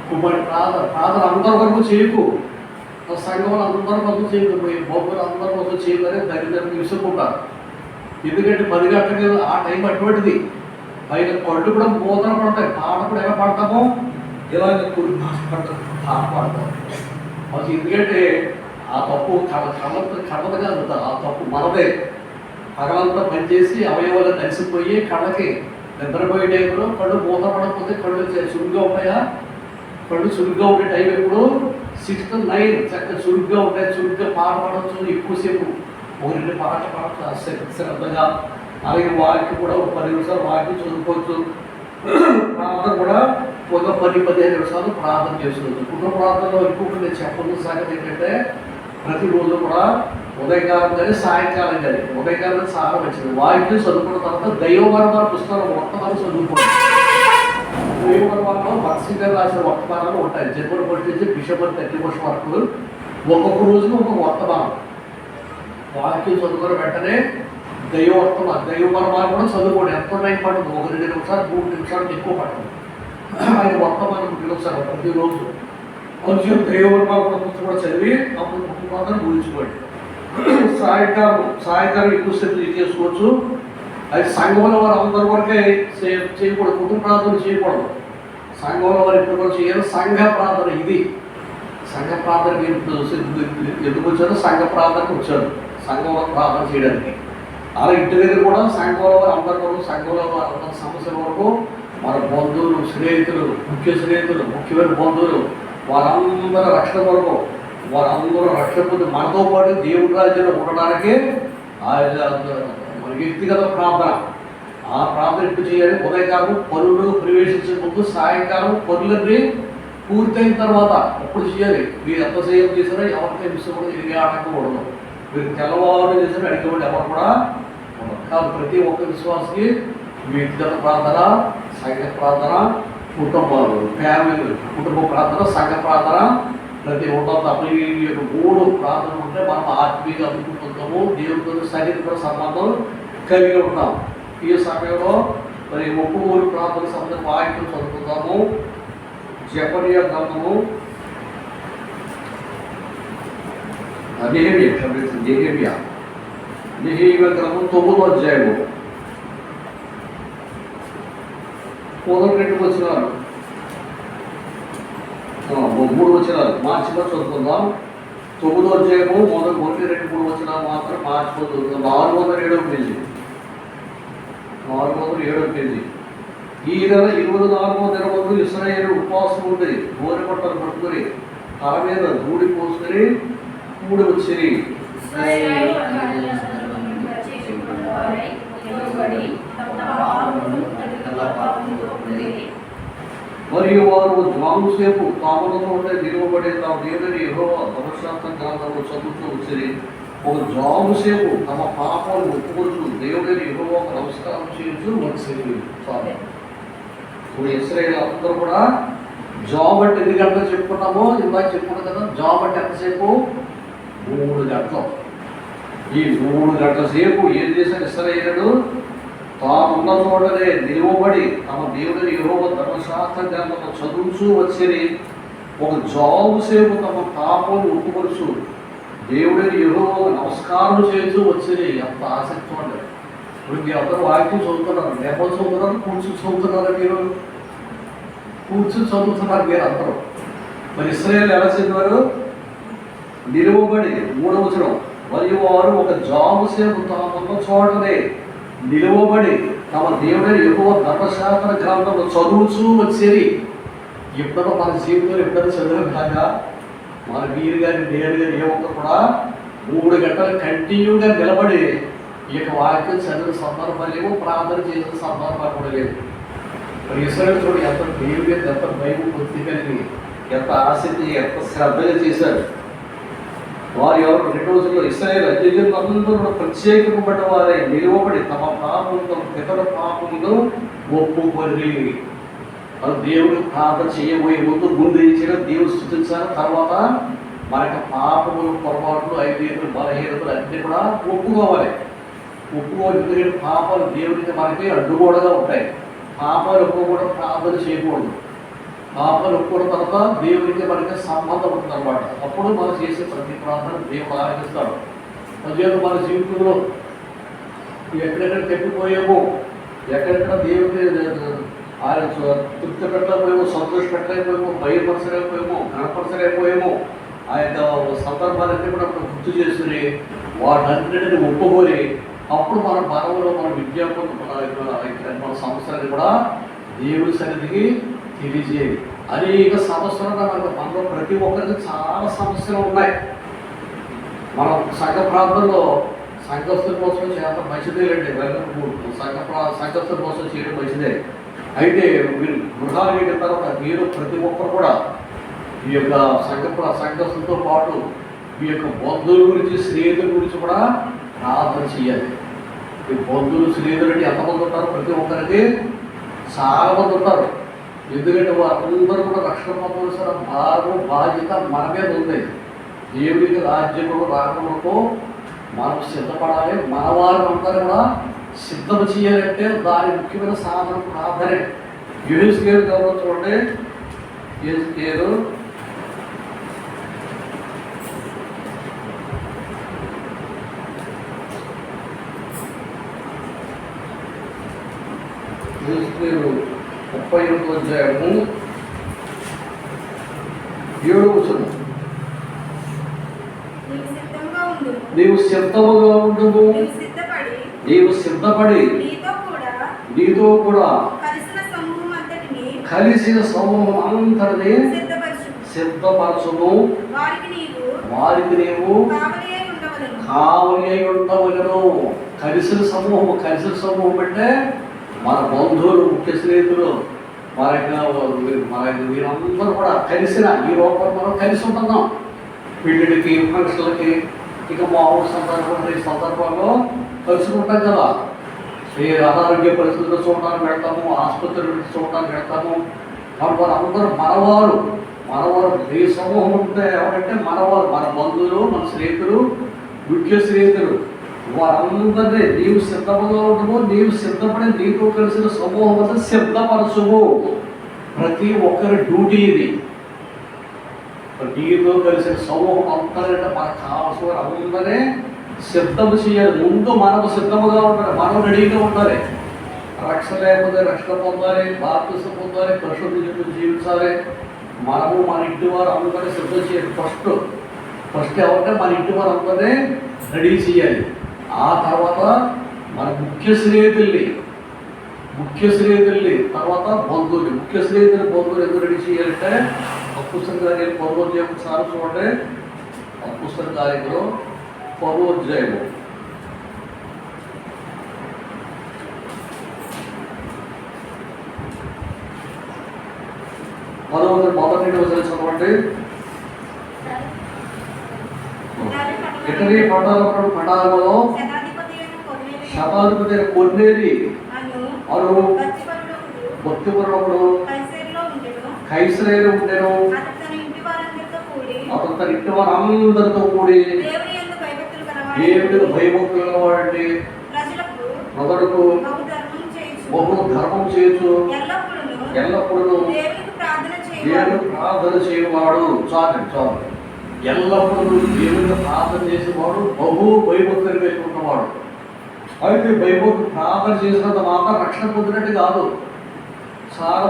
కుమ్మడి ప్రార్థన అందరి వరకు చేయకు, సంఘంలో అందరి వరకు చేయకు, బొమ్మలు అందరి వరకు చేయకనే దరిద్రం విసుకుంటారు. ఎందుకంటే 10 గంటలకి ఆ టైం అటువంటిది. పైన కళ్ళు కూడా మూతలు పడతాయి. పాట కూడా ఎలా పాడతామో ఇలాగ పాట పాడతాం. అది ఎందుకంటే ఆ తప్పు కళ్ళగా అందుతారు. ఆ తప్పు మనదే. పగలంతా పనిచేసి అవయవాలు కలిసిపోయి కళ్ళకి నిద్రపోయే టైంలో కళ్ళు మూత పడకపోతే కళ్ళు చురుగ్గా ఉంటాయా? కళ్ళు చురుగ్గా ఉండే టైం ఎప్పుడు 6 to 9 చక్కగా చురుగ్గా ఉంటాయి. చురుగ్గా పాట పాడవచ్చు, ఎక్కువసేపు 1-2 పాట పాడచ్చు శ్రద్ధగా. అలాగే వాక్యం కూడా ఒక 10 నిమిషాలు వాక్యం చదువుకోవచ్చు. ప్రార్థన కూడా ఒక 10-15 నిమిషాలు ప్రార్థన చేసుకోవచ్చు. కుటుంబ ప్రార్థనలో ఇంకొకటి నేను చెప్పాల్సిన సంగతి ఏంటంటే, ప్రతిరోజు కూడా ఉదయకాలం కానీ సాయంకాలం కానీ, ఉదయకాలం చాలా మంచిది. వాక్యం చదువుకున్న తర్వాత దైవవర్మాల పుస్తకాలు వర్తమానం చదువుకోండి. దైవవర్మాలలో భక్తి గారు రాసిన వర్తమానాలు ఉంటాయి. జన్మల పట్టించి బిషప్ 30 వర్షం వరకు ఒక్కొక్క రోజున ఒక్కొక్క వర్తమానం. వాక్యం చదువుకున్న వెంటనే దైవవర్మాలు కూడా చదువుకోండి. ఎంత టైం పడుతుంది? 1-2 నిమిషాలు 3 నిమిషాలు ఎక్కువ పడుతుంది. ఆయన వర్తమానం పిలుస్తారు ప్రతిరోజు. కొంచెం దైవవర్మాలు కూడా పుస్తకం కూడా చదివి అప్పుడు మాత్రం గురించుకోండి. సాయంకాలం ఎక్కువ సేపు చేసుకోవచ్చు. అది సంఘంలో వారు అందరి వరకే చేయకూడదు. కుటుంబ ప్రార్థన చేయకూడదు. సంఘంలో వారు ఎప్పుడు కూడా చేయాలి. సంఘ ప్రార్థన ఇది. సంఘ ప్రార్థన ఎందుకు వచ్చారు? సంఘ ప్రార్థనకు వచ్చారు, సంఘంలో ప్రార్థన చేయడానికి. అలా ఇంటి దగ్గర కూడా సంఘంలో వారు అందరి వరకు, సంఘంలో వారు అందరి సమస్యల వరకు మన బంధువులు, స్నేహితులు, ముఖ్యమైన బంధువులు వారందరూ రక్షణ కొరకు, వారందరూ రక్షణ పొంది మనతో పాటు దేవుడి రాజ్యంలో ఉండడానికి మన వ్యక్తిగత ప్రార్థన. ఆ ప్రార్థన ఎప్పుడు చేయాలి? ఉదయకాలం పనులు ప్రవేశించే ముందు, సాయంకాలం పనులన్నీ పూర్తయిన తర్వాత అప్పుడు చేయాలి. మీరు ఎంతసేపు చేసినా ఎవరికైనా విషయం కూడా ఏ ఆటంకం ఉండదు. మీరు తెల్లవారు చేసినా అడిగేవాళ్ళు ఎవరు కూడా ఉండదు. కాబట్టి ప్రతి ఒక్క విశ్వాసకి వ్యక్తిగత ప్రార్థన, సంఘ ప్రార్థన, కుటుంబ ప్రార్థన, సంఘ ప్రార్థన, ప్రతి ఉన్నత అభివృద్ధి 3 ప్రార్థనలు ఉంటే మనం ఆత్మీయ అభివృద్ధి పొందుతాము. దేవుడితో సన్నిహిత సంబంధం కలిగి ఉంటాం. ఈ సమయంలో మరి 33 ప్రార్థన సంబంధం వాక్యం చదువుకుందాము. జెఫన్యా గ్రంథము, నెహెమ్యా గ్రంథం 9వ అధ్యాయము 1-2 వచనాలు, 3 వచనాలు మార్చిలో చదువుకుందాం. 9వ అధ్యాయము 1-2-3 వచనాలు మాత్రం మార్చిలో చదువుకుందాం. 407వ పేజీ. 407వ పేజీ. ఈ నెల 24వ దినమందు ఇశ్రాయేలు ఉపవాసం ఉండి గోనె పట్టలు పట్టుకుని తల మీద ధూళి పోసుకుని కూడి వచ్చిరి. మరియు వారు జ్వాముసేపు తాములతో ఉండే నిలువబడి తాము దేవుని యెహోవా ధర్మశాస్త్ర గ్రంథంలో చదువుతూ వచ్చిరి. ఒక జాముసేపు తమ పాపాలు ఒప్పుకొచ్చు దేవుడిని యెహోవాకు నమస్కారం చేయొచ్చు వచ్చిరి. ఇప్పుడు ఇశ్రాయేలు అందరూ కూడా జాబ్ అంటే ఎన్ని గంటలు చెప్పుకున్నామో ఇందాక చెప్పుకున్నాం కదా. జాబ్ అంటే ఎంతసేపు? 3 గంటలు. ఈ 3 గంటల సేపు ఏం చేశారు ఇశ్రాయేలు? తామున్న చోటనే నిలువబడి తమ దేవుడిని యెహోవా ధర్మశాస్త్ర గ్రంథంలో చదువుతూ వచ్చిరి. ఒక జాబు సేపు తమ పాపను ఒప్పుకొచ్చు దేవుడిని యెహోవాకు నమస్కారం చేస్తూ వచ్చిరి. అంత ఆసక్తి ఉండదు. ఇప్పుడు మీ అందరూ వాక్యం చదువుతున్నారు, నెమ్మది చదువుతున్నారు, కూర్చుని చదువుతున్నారు. మీరు కూర్చుని చదువుతున్నారు మీరు అందరూ. మరి ఇశ్రాయేలు ఎలా చదివారు? నిలువబడి 3వ వచనం మరియు వారు ఒక జాము సేపు తామున్న చోటనే నిలువబడి తమ దేవుడైన యెహోవా ధర్మశాస్త్ర గ్రంథంలో చదువుచూ వచ్చేది. ఎప్పుడో మన జీవితంలో ఎప్పుడైనా చదివాం కాక మన వీరు కానీ నేను కానీ ఏ ఒక్కరు కూడా 3 గంటలు కంటిన్యూగా నిలబడి ఇక వాక్యం చదివిన సందర్భాలు లేవు, ప్రార్థన చేసిన సందర్భాలు కూడా లేవు. మరి ఇస్రాయేలు చూడు ఎంత దేవుడు ఎంత భయం బుద్ధి కలిగి ఎంత ఆసక్తి ఎంత శ్రద్ధగా చేశారు. వారు ఎవరు 2 రోజుల్లో ఇస్రాయేలు అన్యులందరూ ప్రత్యేకింపబడ్డ వారై నిలువబడి తమ పాపములను పితరుల పాపములను ఒప్పుకొని వాళ్ళు దేవుడు ప్రార్థన చేయబోయే ముందు ఏం చేయడం దేవుడు స్తుతించాలి. తర్వాత మనకి పాపములు పొరపాట్లు ఐదు బలహీనతలు అన్నీ కూడా ఒప్పుకోవాలి. ఒప్పుకోవాలి పాపాలు దేవుడికి మనకి అడ్డుగోడగా ఉంటాయి. పాపాలు ఒప్పుకోవడం ప్రార్థన చేయకూడదు. పాపాలు ఒప్పుకోవడం తర్వాత దేవుడికి మనకి సంబంధం ఉంటుంది అనమాట. అప్పుడు మనం చేసే ప్రతి ప్రార్థన దేవుడు ఆరాధిస్తాడు. అదే మన జీవితంలో ఎక్కడెక్కడ తప్పిపోయామో, ఎక్కడెక్కడ దేవుడికి ఆయన తృప్తి పెట్టలేకపోయామో, సంతోష పెట్టలేకపోయామో, భయపరచలేకపోయామో, గణపరచలేకపోయామో, ఆ యొక్క సందర్భాలన్నీ కూడా గుర్తు చేసుకుని వాటన్నిటిని ఒప్పుకొని అప్పుడు మన బలంలో మన విజ్ఞాపన మన సమస్యలని కూడా దేవుడి సన్నిధికి తెలియజేయాలి. అనేక సమస్యలు మనలో ప్రతి ఒక్కరికి చాలా సమస్యలు ఉన్నాయి. మనం సంఘ ప్రాంతంలో సంఘస్థుల కోసం చేత మంచిదే లేండి, సంఘస్థుల కోసం చేయడం మంచిదే. అయితే మీరు గృహాలు వెళ్ళిన తర్వాత మీరు ప్రతి ఒక్కరు కూడా ఈ యొక్క సంఘస్థులతో పాటు మీ యొక్క బంధువుల గురించి స్నేహితుల గురించి కూడా ప్రార్థన చేయాలి. ఈ బంధువులు స్నేహితులు అంటే ఎంతమంది ఉంటారు? ప్రతి ఒక్కరికి చాలా మంది ఉంటారు. ఎందుకంటే వారందరూ కూడా రక్షణ పొందవలసిన భారం బాధ్యత మన మీద ఉంది. దేవుడికి రాజ్యములు రాకములకు మనం సిద్ధపడాలి. మన వారిని అందరూ కూడా సిద్ధం చేయాలంటే దాని ముఖ్యమైన సాధనం ప్రార్థనే. యూనిస్కేల్ గవర్నమెంట్ చూడండి, యూనిస్కేలు 38వ అధ్యాయము 7వ వచనం. నీవు సిద్ధముగా ఉండుము, నీవు సిద్ధపడి నీతో కూడా కలిసిన సమూహం అంతటిని సిద్ధపరచుము, వారికి నీవు కావలి అయి ఉండవలను. కలిసిన సమూహం అంటే మన బంధువులు, ముఖ్య స్నేహితులు, వీరందరూ కూడా కలిసిన ఈ రూపంలో మనం కలిసి ఉంటున్నాం. పెళ్ళిళ్ళకి, ఫంక్షన్లకి, ఇక మామూలు సందర్భాల్లో కలుసుకుంటాం కదా. ఏ అనారోగ్య పరిస్థితుల్లో చూడటానికి వెళ్తాము, ఆసుపత్రుల చూడటానికి వెళ్తాము. కాబట్టి వారందరూ మనవారు. ఏ సమూహం ఉంటే ఎవరంటే మనవారు, మన బంధువులు, మన స్నేహితులు, ముఖ్య స్నేహితులు. వారందరినీ నీవు సిద్ధముగా ఉండము, నీవు సిద్ధపడి నీతో కలిసిన సమూహం అంతా సిద్ధపరచుము. ప్రతి ఒక్కరి డ్యూటీ ఇది. నీతో కలిసిన సమూహం అంతరంటే మనకు కావాల్సిన అందరే సిద్ధం చేయాలి. ముందు మనకు సిద్ధముగా ఉండాలి, మనం రెడీగా ఉండాలి. రక్షణ లేకపోతే రక్షణ పొందాలి, బాప్తిసం పొందాలి, పరిశుద్ధ జీవితం జీవించాలి. మనము మన ఇంటి వారు అందరినీ సిద్ధం చేయాలి. ఫస్ట్ ఎవరంటే మన ఇంటి వారు అందరినీ రెడీ చేయాలి. ఆ తర్వాత మన ముఖ్య స్నేహితుల్ని తర్వాత బంధువులు. ముఖ్య బంధువులు ఎందుకు రెడీ చేయాలంటే అపుస్తల కార్యాలు 10వ అధ్యాయం ఒకసారి చూడండి. అపుస్తల కార్యాలు 10వ అధ్యాయము 1వ వచనం చదవండి. ఇటలీ పట్టణంలో శతాధిపతి అయిన కొర్నేలి అను భక్తిపరుడు కైసరేలో ఉండెను. అతను తన ఇంటి వారందరితో కూడి దేవుడికి భయభక్తులు గలవాడండి, ప్రజలకు బహు ధర్మం చేయొచ్చు, ఎల్లప్పుడూ దేవుడికి ప్రార్థన చేయవాడు. చాలు ఎల్లప్పుడూ దేవుడికి ప్రార్థన చేసేవాడు, బహు భయభక్తులు పెట్టుకున్నవాడు. అయితే భయభక్తులు ప్రార్థన చేసినంత మాత్రం రక్షణ పొందినట్టు కాదు. చాలా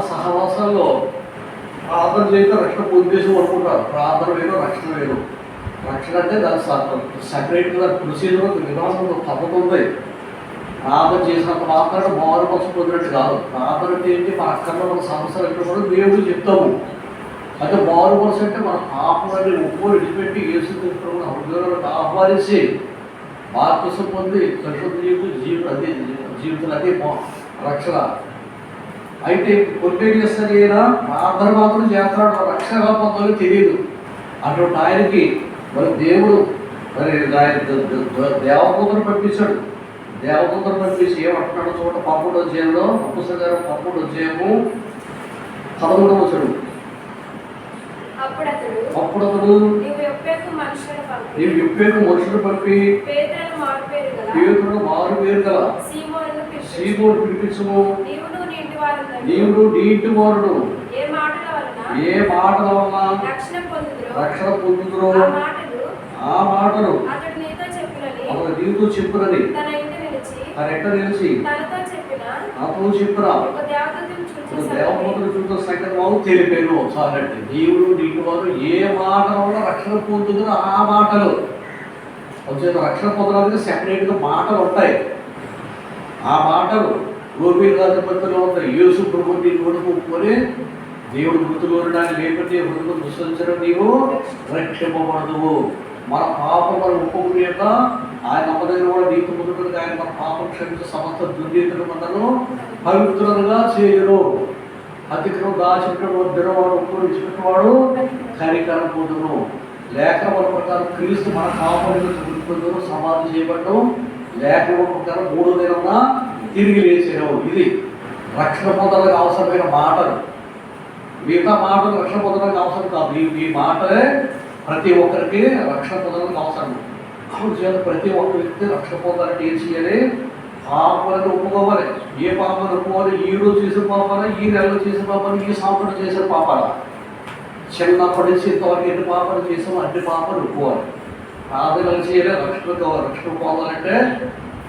సహవాసాల్లో ప్రార్థన చేయక రక్షణ పొందేసి అనుకుంటారు. ప్రార్థన వేరు, రక్షణ వేరు. రక్షణ అంటే దాని సపరేట్గా ప్రొసీజర్ విధానం పద్ధతి ఉంది. ప్రార్థన చేసినంత మాత్రాన మారు మనసు పొందినట్టు కాదు. ప్రార్థన అంటే ఏంటి? మన అక్కర్లో మన సమస్యలు ఎక్కడ కూడా దేవుడు చెప్తాము. అంటే మారు మనసు అంటే మన పాపని ఉప్పు విడిచిపెట్టి యేసు క్రీస్తును హృదయంలోకి ఆహ్వానించి బాప్తిసం పొంది పరిశుద్ధ జీవితం అదే రక్షణ. అయితే కొన్ని చేస్తారు అయినా ప్రార్థన మాత్రం చేస్తున్నాడు, రక్షణ పొందాలో తెలియదు. అటువంటి ఆయనకి మరి దేవుడు మరి దేవదూతను పంపించాడు. దేవదూతను పంపించి ఏమంటున్నాడు చూడ 11వ అధ్యాయంలో పుస్తకాలు 11వ అధ్యాయము 13వ వచనం. అప్పుడు అతడు నీవు యొప్పేకు మనుషులను పంపి పేతురును మారు పేరు గల సీమోను పిలిపించుము. నీవు నీ ఇంటి వారును ఏ మాటల వలన రక్షణ పొందుదురో ఆ మాటలు అతడు నీతో చెప్పునని తన ఎట్ట నిలిచి నాతో చెప్పిన దేవదూతను చూసిన సంగతి వారు తెలిపాను. చాలండి. దేవుడు నీటి వారు ఏ మాటల వల్ల రక్షణ పొందుతున్న ఆ మాటలు వచ్చేది. రక్షణ పొందడానికి సెపరేట్గా మాటలు ఉంటాయి. ఆ మాటలు గోపీలు రాజపత్రిలో ఉంటాయి. యేసు ప్రభుని ఒప్పుకొని దేవుడు మృతులు లేకపోతే మృతులు దుష్టించడం నీవు రక్షింపబడదు. మన పాపం మనం ఒప్పుకుని యొక్క ఆయన నమ్మదగిన కూడా నీతి ముందుకు ఆయన మన పాపం క్షమించే సమస్త దుర్నీతులు మనను పవిత్రులుగా చేయరు. అతిక్రమం దాచిపెట్టడం దినవాడు ఒప్పులు విడిచిపెట్టేవాడు కనికరం పొందును. లేఖనం ప్రకారం క్రీస్తు మన పాపం సమాధి చేయబడ్డం. లేఖనం ప్రకారం 3వ దినమున తిరిగి లేచారు. ఇది రక్షణ పొందడానికి అవసరమైన మాటలు. మిగతా మాటలు రక్షణ పొందడానికి అవసరం కాదు. ఈ మాటలే ప్రతి ఒక్కరికి రక్షణ పొందడానికి అవసరం. చేత ప్రతి ఒక్క వ్యక్తి రక్షణ పొందాలంటే ఏం చేయాలి? పాపాలను ఒప్పుకోవాలి. ఏ పాపాలను ఒప్పుకోవాలి? ఈ రోజు చేసిన పాపాలా, ఈ నెలలో చేసిన పాపాలు, ఈ సంవత్సరం చేసిన పాపాలా, చిన్నప్పటి నుంచి ఇంతవరకు ఎన్ని పాపాలు చేసామో అన్ని పాపాలు ఒప్పుకోవాలి. ప్రార్థనలు చేయాలి. రక్షణ పొందాలంటే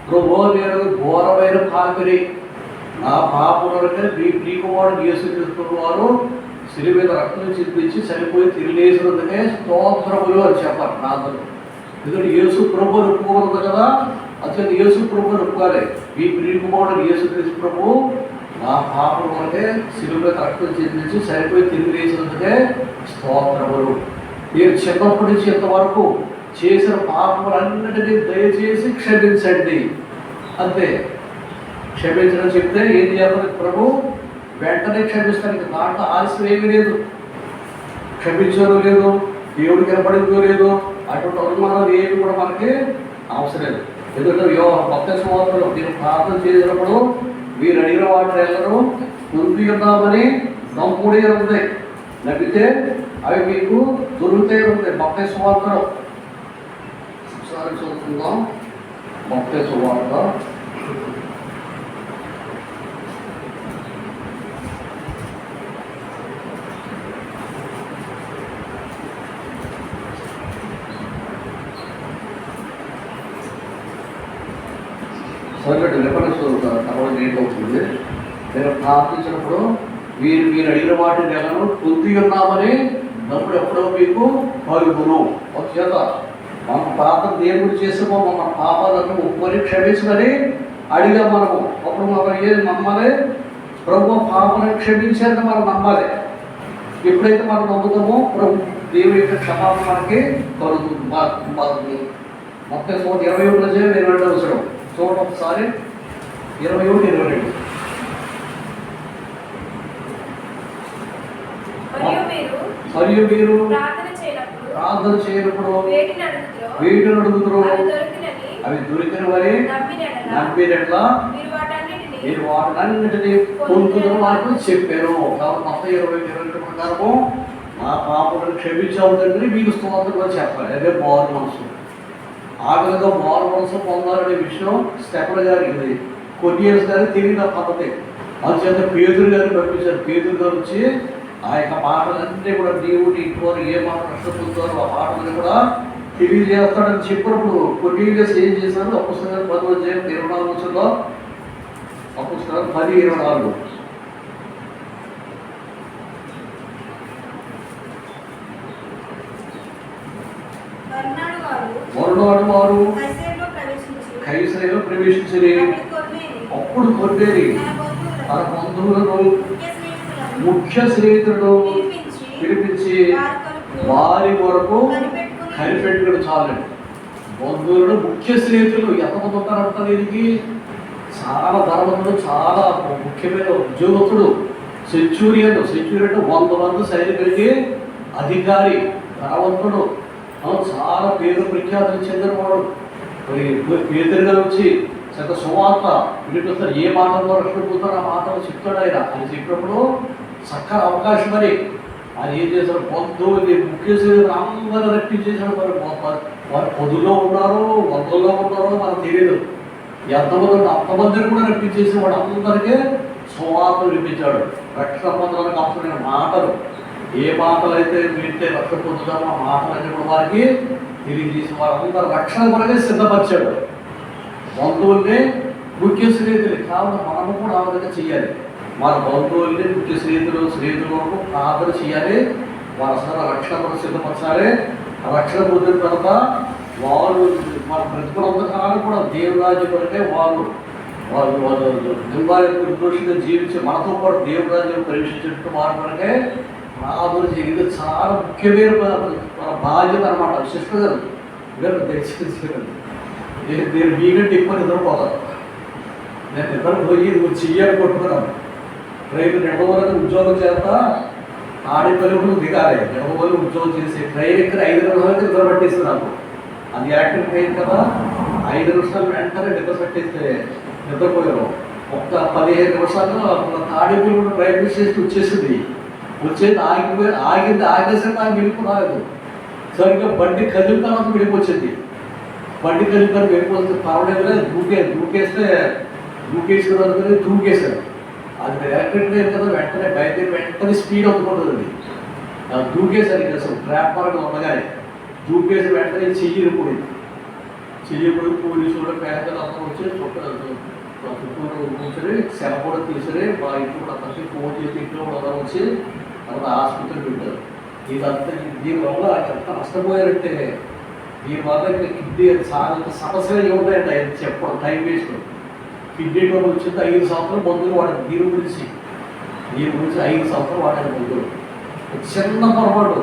ప్రభు నేను ఘోరమైన పాపిని, నా పాపములకే నీ కుమారుడు యేసు క్రీస్తు వారు శిలువ మీద రక్తం చిందించి చనిపోయి తిరిగేసినందుకే స్తోత్రములు అని చెప్పాలి ప్రార్థన. ఎందుకంటే యేసు ప్రభువుని ఒప్పుకోవద్దు కదా. అసలు యేసు ప్రభువుని ఒప్పుకోవాలి. మీ ప్రియకుమారుడు యేసు క్రీస్తు ప్రభు నా పాపం వరకే శిలువ మీద రక్తం చిందించి చనిపోయి తిరిగేసినందుకే స్తోత్రములు. మీరు చిన్నప్పటి నుంచి ఇంతవరకు చేసిన పాపములన్నిటినీ దయచేసి క్షమించండి. అంతే. క్షమించడం చెప్తే ఏం చేయాలి? ప్రభు వెంటనే క్షమిస్తానికి దాంట్లో ఆలస్యం ఏమీ లేదు. క్షమించడం లేదు, దేవుడికి కనపడిందో లేదు, అటువంటి అనుమానాలు ఏమి కూడా మనకి అవసరం లేదు. ఎందుకంటే భక్తవార్తలు మీరు ప్రార్థన చేసినప్పుడు మీరు అడిగిన వాటిని ಎಲ್ಲರೂ పొంది ఉన్నామని నమ్ముడే ఉంది. నమ్మితే అవి మీకు దొరుకుతే ఉంది. భక్తవార్తలు ఒకసారి చూస్తున్నాం. భక్తవార్త సరిగ్గా రిఫరెన్స్ తర్వాత లేట్ అవుతుంది. నేను ప్రార్థించినప్పుడు మీరు అడిగిన వాటిని నెలను పొంది ఉన్నామని నమ్ముడు ఎప్పుడో మీకు కలుగును. ఒక చేత మన ప్రార్థన దేవుడు చేసామో మన పాపాలను ఒప్పుకొని క్షమించమని అడిగాం మనము. అప్పుడు మనం ఏది నమ్మాలి? ప్రభు పాపాలను క్షమించాలని మనం నమ్మాలి. ఎప్పుడైతే మనం నమ్ముతామో ప్రభు దేవుడి యొక్క క్షమాపణ మనకి కలుగుతుంది. మొత్తం 21 అవసరం చూడండి ఒకసారి. 21-22 మరియు మీరు ప్రార్థన చేయనప్పుడు వీటిని అడుగుతారు, అవి దొరికినవని నమ్మినట్లా మీరు వాటినన్నిటినీ పొందుతున్న వారికి చెప్పారు. కాబట్టి మొత్తం 20-22 ప్రకారము నా పాపలను క్షమించావు తండ్రి మీకు స్తోత్రం చెప్పాలి. అదే మారు మనసు. ఆ విధంగా మారు మనసు పొందాలనే విషయం స్టెఫెన్ గారికి ఇది కొన్నియర్స్ గారికి తెలియని పద్ధతి. అందుచేత పేతురు గారిని పంపించారు. పేతురు గారు వచ్చి ఆ యొక్క పాటలన్నీ కూడా దేవుడి ఇంకోరు ఏ మాట నష్టపోతారో ఆ పాటలను కూడా తెలియజేస్తాడని చెప్పినప్పుడు కొన్నియర్స్ ఏం చేశారు? అపుస్తకాలు 10-24 అపుస్తకాలు 10-24 మరియు రెండవ వారు కైసరులో ప్రవేశించి కైసరలో ప్రవేశించని అప్పుడు కొన్నేరి తన బంధువులను ముఖ్య స్నేహితులను పిలిపించి వారి వరకు కనిపెట్టుకుని చాలండి. బంధువులను ముఖ్య స్నేహితులు ఎంతమంది ఉంటారంట దీనికి? చాలా ధనవంతుడు, చాలా ముఖ్యమైన ఉద్యోగస్తుడు, సెంచూరియన్ 100 మంది సైనికులకి అధికారి, ధనవంతుడు, చాలా పేరు ప్రఖ్యాతులు చెందినవాడు. పేదరిగా వచ్చి చక్క సువార్త వినిపిస్తారు. ఏ మాటల్లో రక్షణ పోతారో ఆ మాటలు చెప్తాడు ఆయన. అని చెప్పినప్పుడు చక్కని అవకాశం అని ఆయన ఏం చేశారు? బంధువులు ముఖ్య స్నేహితులు అందరూ రక్షించేశాడు. వారు 10లో ఉన్నారో 100లో ఉన్నారో మనకు తెలియదు. ఎంతమంది అంతమందిని కూడా రక్షించేసి వాడు అందరికీ సువార్త వినిపించాడు. రక్షణ పొందడానికి అవసరమైన మాటలు, ఏ మాటలు అయితే వింటే రక్షణ పొందుతామో ఆ మాటలన్నీ కూడా వారికి తెలియజేసి వారందరూ రక్షణ కొరకే సిద్ధపరిచాడు. బంధువుల్ని ముఖ్య స్నేహితులు కావున మనము కూడా ఆ విధంగా చేయాలి. మన బంధువుల్ని ముఖ్య స్నేహితుల వరకు ప్రార్థన చేయాలి. వారు అసలు రక్షణ కొరకు సిద్ధపరచాలి. రక్షణ పొందిన తర్వాత వారు మన బ్రతుకులంతకాలం కూడా దేవురాజ్యం కొరకే వాళ్ళు నిర్దోషంగా జీవించి మనతో పాటు దేవురాజ్యం ప్రవేశించినట్టు వారి కొరకే ప్రార్థన చేయాలి. ఇది చాలా ముఖ్యమైన మన బాధ్యత అనమాట. సిస్టర్ గారు మీరు దర్శించగలరు. నేను మీకంటే ఎక్కువ నిద్రపోతాను. నేను నిద్రపోయి నువ్వు చెయ్యాలి కొట్టుకున్నాను. రైతు నిడవరకు ఉద్యోగం చేస్తా ఆడిపల్లి దిగాలి. నిడవలు ఉద్యోగం చేసి ట్రైన్ ఎక్కడ 5 నిమిషాలకి నిద్ర పట్టేస్తుంది నాకు. అది యాక్టివ్ ట్రైన్ కదా, 5 నిమిషాలు వెంటనే నిద్ర పట్టేస్తే నిద్రపోయాను. ఒక్క 15 నిమిషాలు తాడిపల్లి కూడా రైల్వే స్టేషన్ వచ్చేసింది. వచ్చేది ఆగేసరికి నాకు వెళ్ళిపో రాలేదు. సరిగ్గా బండి కదిలిన తర్వాత వెళ్ళిపోచ్చింది. బండి కదిలిన వెళ్ళిపోతే పర్వాలేదు, దూకేసాడు. అది ఎలక్ట్రిక్ ట్రైన్ కదా, వెంటనే స్పీడ్ అవుతుంటుంది. దూకేసరికి అసలు ట్రాప్ మార్గం ఉండగానే దూకేసి వెంటనే చెయ్యిపోయింది. పోలీసులు పేదలు అందరూ వచ్చి చుట్టూరు కూర్చొని సెల కూడా తీసుకుని మా ఇంట్లో కూడా కలిసి ఫోన్ చేసి ఇంట్లో కూడా అందరూ వచ్చి తర్వాత హాస్పిటల్ పెట్టారు. ఇదంతా దీనివల్ల ఎంత నష్టపోయారంటే దీనివల్ల కిడ్నీ చాలా సమస్యలు ఏమున్నాయండి ఆయన చెప్పడం టైం వేస్ట్. కిడ్నీ ట్రబుల్ వచ్చింది 5 సంవత్సరాలు మందులు వాడారు. దీని గురించి 5 సంవత్సరాలు వాడారు మందులు. చిన్న పొరపాటు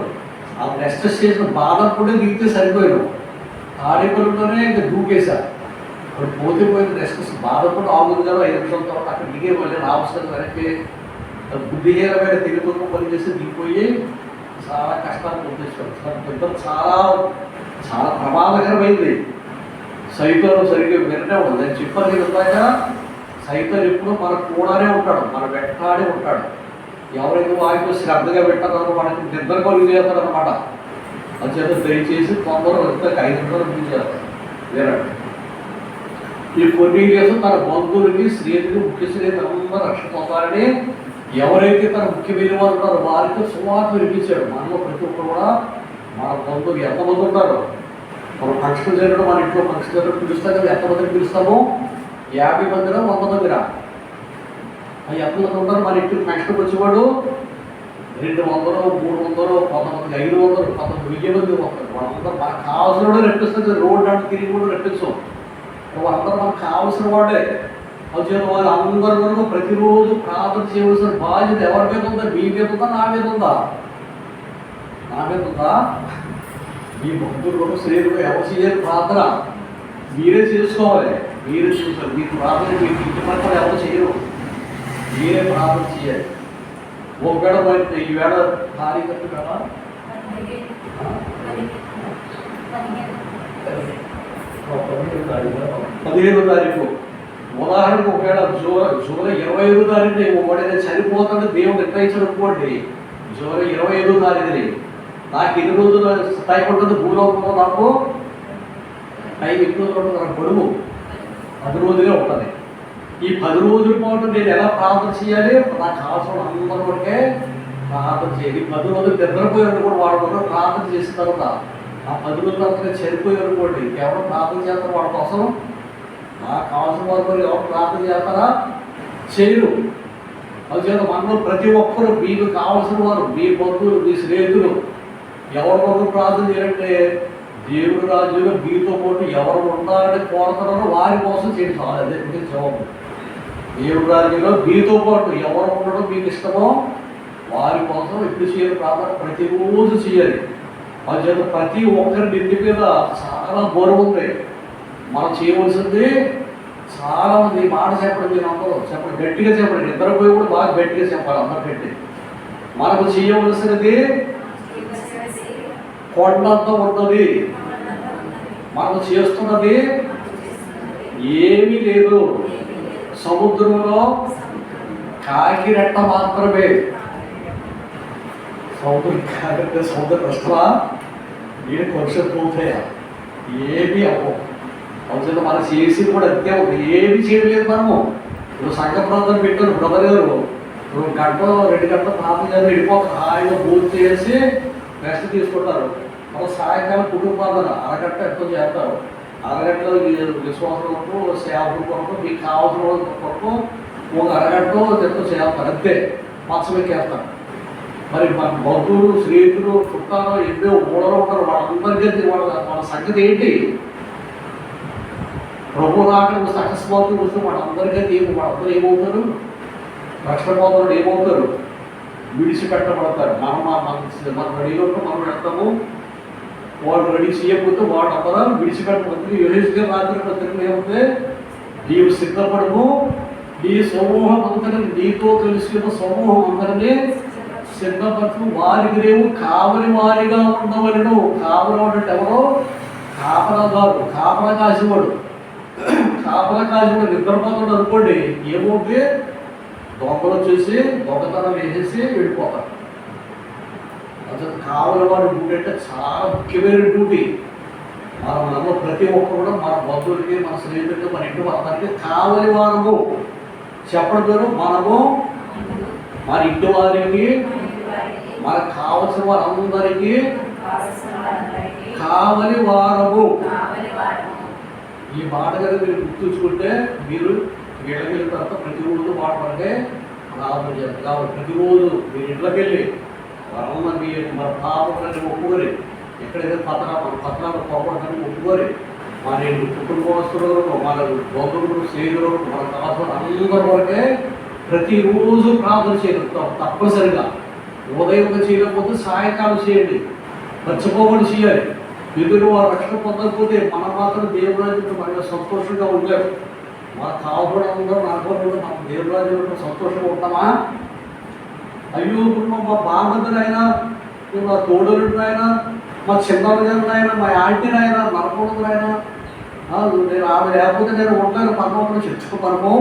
ఆ నెక్స్ట్ స్టేజ్ బాధపడే దిగితే సరిపోయాడు. తాడేపల్లిలోనే ఇంకా దూకేశారు. అప్పుడు పోయింది. నెక్స్ట్ బాధపడి 6 నిమిషాలు 5 నిమిషాల తర్వాత అక్కడ దిగే మళ్ళీ రావస్తుంది. వెనక్కి బుద్ధిహీనమైన తెలుగుతో పని చేసి దిగిపోయి చాలా కష్టాలు పొందించారు. చాలా ప్రమాదకరమైంది. సైతం సరిగ్గా విననే ఉండదు. నేను చెప్పాను ఇందాక, సైతం ఎప్పుడు మన కూడానే ఉంటాడు, మన వెంటాడే ఉంటాడు. ఎవరైతే వారికి శ్రద్ధగా పెట్టారో వాడికి నిద్ర కలుగు చేస్తారు అనమాట. అది చేత దయచేసి తొందరగా వస్తే 5 నిమిషాలు పిలిచారు. వేరండి ఈ కొన్ని కేసు తన బంధువులకి స్నేహితులు ముఖ్య స్నేహితులు అందరూ రక్షణ పొందాలని ఎవరైతే తన ముఖ్యమైన వారు ఉన్నారో వారికి సువార్త వినిపించాడు. మనలో ప్రతి ఒక్కరు కూడా మన బంధువులు ఎంతమంది ఉంటారో మనం ఫంక్షన్ చేయడం, మన ఇంట్లో ఫంక్షన్ చేయడం పిలుస్తాం కదా, ఎంతమందిని పిలుస్తామో 50 మందిరా 100 మందిరా ఎంతమంది ఉంటారు. మన ఇంటికి ఫంక్షన్కి వచ్చేవాడు 200, 300, 100, 500, 1000 మంది వస్తారు. వాళ్ళందరూ మనకు కావాల్సిన వాడే రప్పిస్తుంది. రోడ్డు అంటే తిరిగి కూడా రప్పించాం. వాళ్ళందరూ మనకు కావాల్సిన వాడే. అది వాళ్ళు అందరి వరకు ప్రతిరోజు ప్రార్థన చేయవలసిన బాధ్యత ఎవరి మీద ఉందా? మీ మీద ఉందా? నా మీద ఉందా? నా మీద ఉందా? మీ భక్తులు కూడా శ్రేణులు ఎవరు చేయాలి? ప్రార్థన మీరే చేసుకోవాలి. మీరే చూసారు. మీకు ప్రార్థన మీకు ఇంటి పక్కన ఎవరు చేయరు. మీరే ప్రార్థన చేయాలి. ఒకవేళ మరి ఈవేళ తారీఖు కదా 15వ తారీఖు. ఉదాహరణకు ఒకవేళ జూలై 25వ తారీఖుని ఒకడైనా చనిపోతాడు దేవుడు నిర్ణయించడం అనుకోండి. జూలై 25వ తారీఖుని నాకు 2 రోజులు టైం ఉంటుంది. భూలోకంలో నాకు టైం ఎక్కువ ఉంటుంది. నాకు గడువు 10 రోజులే ఉంటుంది. ఈ 10 రోజుల పాటు నేను ఎలా ప్రార్థన చేయాలి? నాకు కావాల్సిన అందరి వరకే ప్రార్థన చేయాలి. 10 రోజులు నిద్రపోయారు కూడా వాడు కూడా ప్రార్థన చేసిన తర్వాత ఆ 10 రోజుల తర్వాత చనిపోయారు అనుకోండి, ఎవరు ప్రార్థన చేస్తారు వాడి కోసం? నాకు కావాల్సిన వారు మరి ఎవరు ప్రార్థన చేస్తారా? చేయరు. అందుచేత మనలో ప్రతి ఒక్కరు మీకు కావాల్సిన వారు, మీ బంధువులు, మీ స్నేహితులు ఎవరికొకరు ప్రార్థన చేయాలంటే దేవుడి రాజ్యంలో మీతో పాటు ఎవరు ఉంటారని కోరుతున్నారో వారి కోసం చేయండి చాలు. అదే మీకు జవాబు. దేవుడి రాజ్యంలో మీతో పాటు ఎవరు ఉండడం మీకు ఇష్టమో వారి కోసం ఎప్పుడు చేయాలి? ప్రార్థన ప్రతిరోజు చేయాలి. వాళ్ళ చేత ప్రతి ఒక్కరి నిండి మీద చాలా గౌరవం ఉంది. మనం చేయవలసింది చాలా మంది మాట చెప్పండి, మీరు అందరూ చెప్పండి, గట్టిగా చెప్పండి. ఇద్దరు పోయి కూడా బాగా గట్టిగా చెప్పాలి అందరికంటే. మనకు చేయవలసినది కొండంత ఉన్నది, మనము చేస్తున్నది ఏమీ లేదు. సముద్రంలో కాకిరెట్ట మాత్రమే. సముద్రం కాకిరెట్ట సముద్ర కష్టమా? నేను కొంచెం పోతాయా? ఏమీ అవ్వవు. కొంచెం మనం చేసి కూడా అంతే ఉంది. ఏమి చేయలేదు మనము. ఇప్పుడు సంఘ ప్రాంతం పెట్టారు బ్రదర్ గారు, 2 గంటలు 2 గంటలు ప్రాంతం గారు వెళ్ళిపోతారు. హాయిగా పూర్తి చేసి రెస్ట్ తీసుకుంటారు. మన సాయంకాలం కుటుంబాలను అరగంట ఎంతో చేస్తారు. అరగంటలో విశ్వాసం సేవకుల కొరకు, మీకు కావాల్సిన వాళ్ళ కొరకు ఒక అరగంటలో ఎంతో చేస్తారు. అంతే మత్సం ఎక్కేస్తారు. మరి మన బంధువులు, స్నేహితులు, చుట్టాలు ఎన్నో ఊళ్ళలో ఉంటారు. వాళ్ళందరికీ వాళ్ళ సంగతి ఏంటి? ప్రభు రాకడ అకస్మాత్తు వస్తే వాళ్ళందరికీ వాళ్ళందరూ ఏమవుతారు? రక్షణ పొందడం ఏమవుతారు? విడిచిపెట్టబడతారు. మనం రెడీలో మనం వెళ్తాము, వాళ్ళు రెడీ చేయకపోతే వాళ్ళందరూ విడిచిపెట్టబడుతుంది. యోహేశ్వర రాత్రి పత్రికలు ఏమంటే, నీవు సిద్ధపడము, నీ సమూహం అందరినీ, నీతో కలిసిన సమూహం అందరినీ సిద్ధపరచు, వారికి రేవు కావలి వారిగా ఉండవలను. కావలి అంటే ఎవరో? కాపలాదారు, కాపలా కాసేవాడు. కాపలా కాసేవాడు నిద్రపోతాడు అనుకోండి, ఏమవుతుంది? దొంగలు వచ్చేసి దొంగతనం వేసేసి వెళ్ళిపోతారు. అసలు కావలి వారి డ్యూటీ అంటే చాలా ముఖ్యమైన డ్యూటీ. మనలో ప్రతి ఒక్కరు కూడా మన బంధువులకి, మన స్నేహితులకి, మన ఇంటి వారికి కావలి వారము చెప్పడం ద్వారా మనము మన ఇంటి వారికి, మనకు కావలసిన వారందరికీ కావలి వారము. ఈ మాట కనుక మీరు గుర్తుంచుకుంటే మీరు వీళ్ళకి తర్వాత ప్రతిరోజు మాట్లాడితే రాబడి చేస్తారు. కాబట్టి ప్రతిరోజు మీరు ఇంట్లోకి వెళ్ళి మీ మన పాపని ఒప్పుకొని, ఎక్కడైతే మన పత్రాలు పొరపడతాన్ని ఒప్పుకొని, మన కుటుంబస్తులు, మన బంధువులు, స్నేహితులు, మన కావాల్సిన అందరి వరకే ప్రతిరోజు ప్రార్థన చేయగలుగుతాం. తప్పనిసరిగా ఉదయం చేయకపోతే సాయంకాలం చేయండి. మర్చిపోకుండా చేయాలి. ఎదురు వారు రక్షణ పొందకపోతే మనం మాత్రం దేవురాజ్యంలో మనలో సంతోషంగా ఉండలేము. మనకు కావడం ఉందో అనుకోవడం మనం దేవురాజ్యంలో సంతోషంగా ఉంటామా? అయ్యో ఇప్పుడు మా బామ్మద్దునైనా, మా తోడులైనా, మా చిన్నగారినైనా, మా ఆంటీనైనా, మనకోడునైనా, నేను ఆమె లేకపోతే నేను ఉండలేను. పర్వతం చెప్పుకోమనము.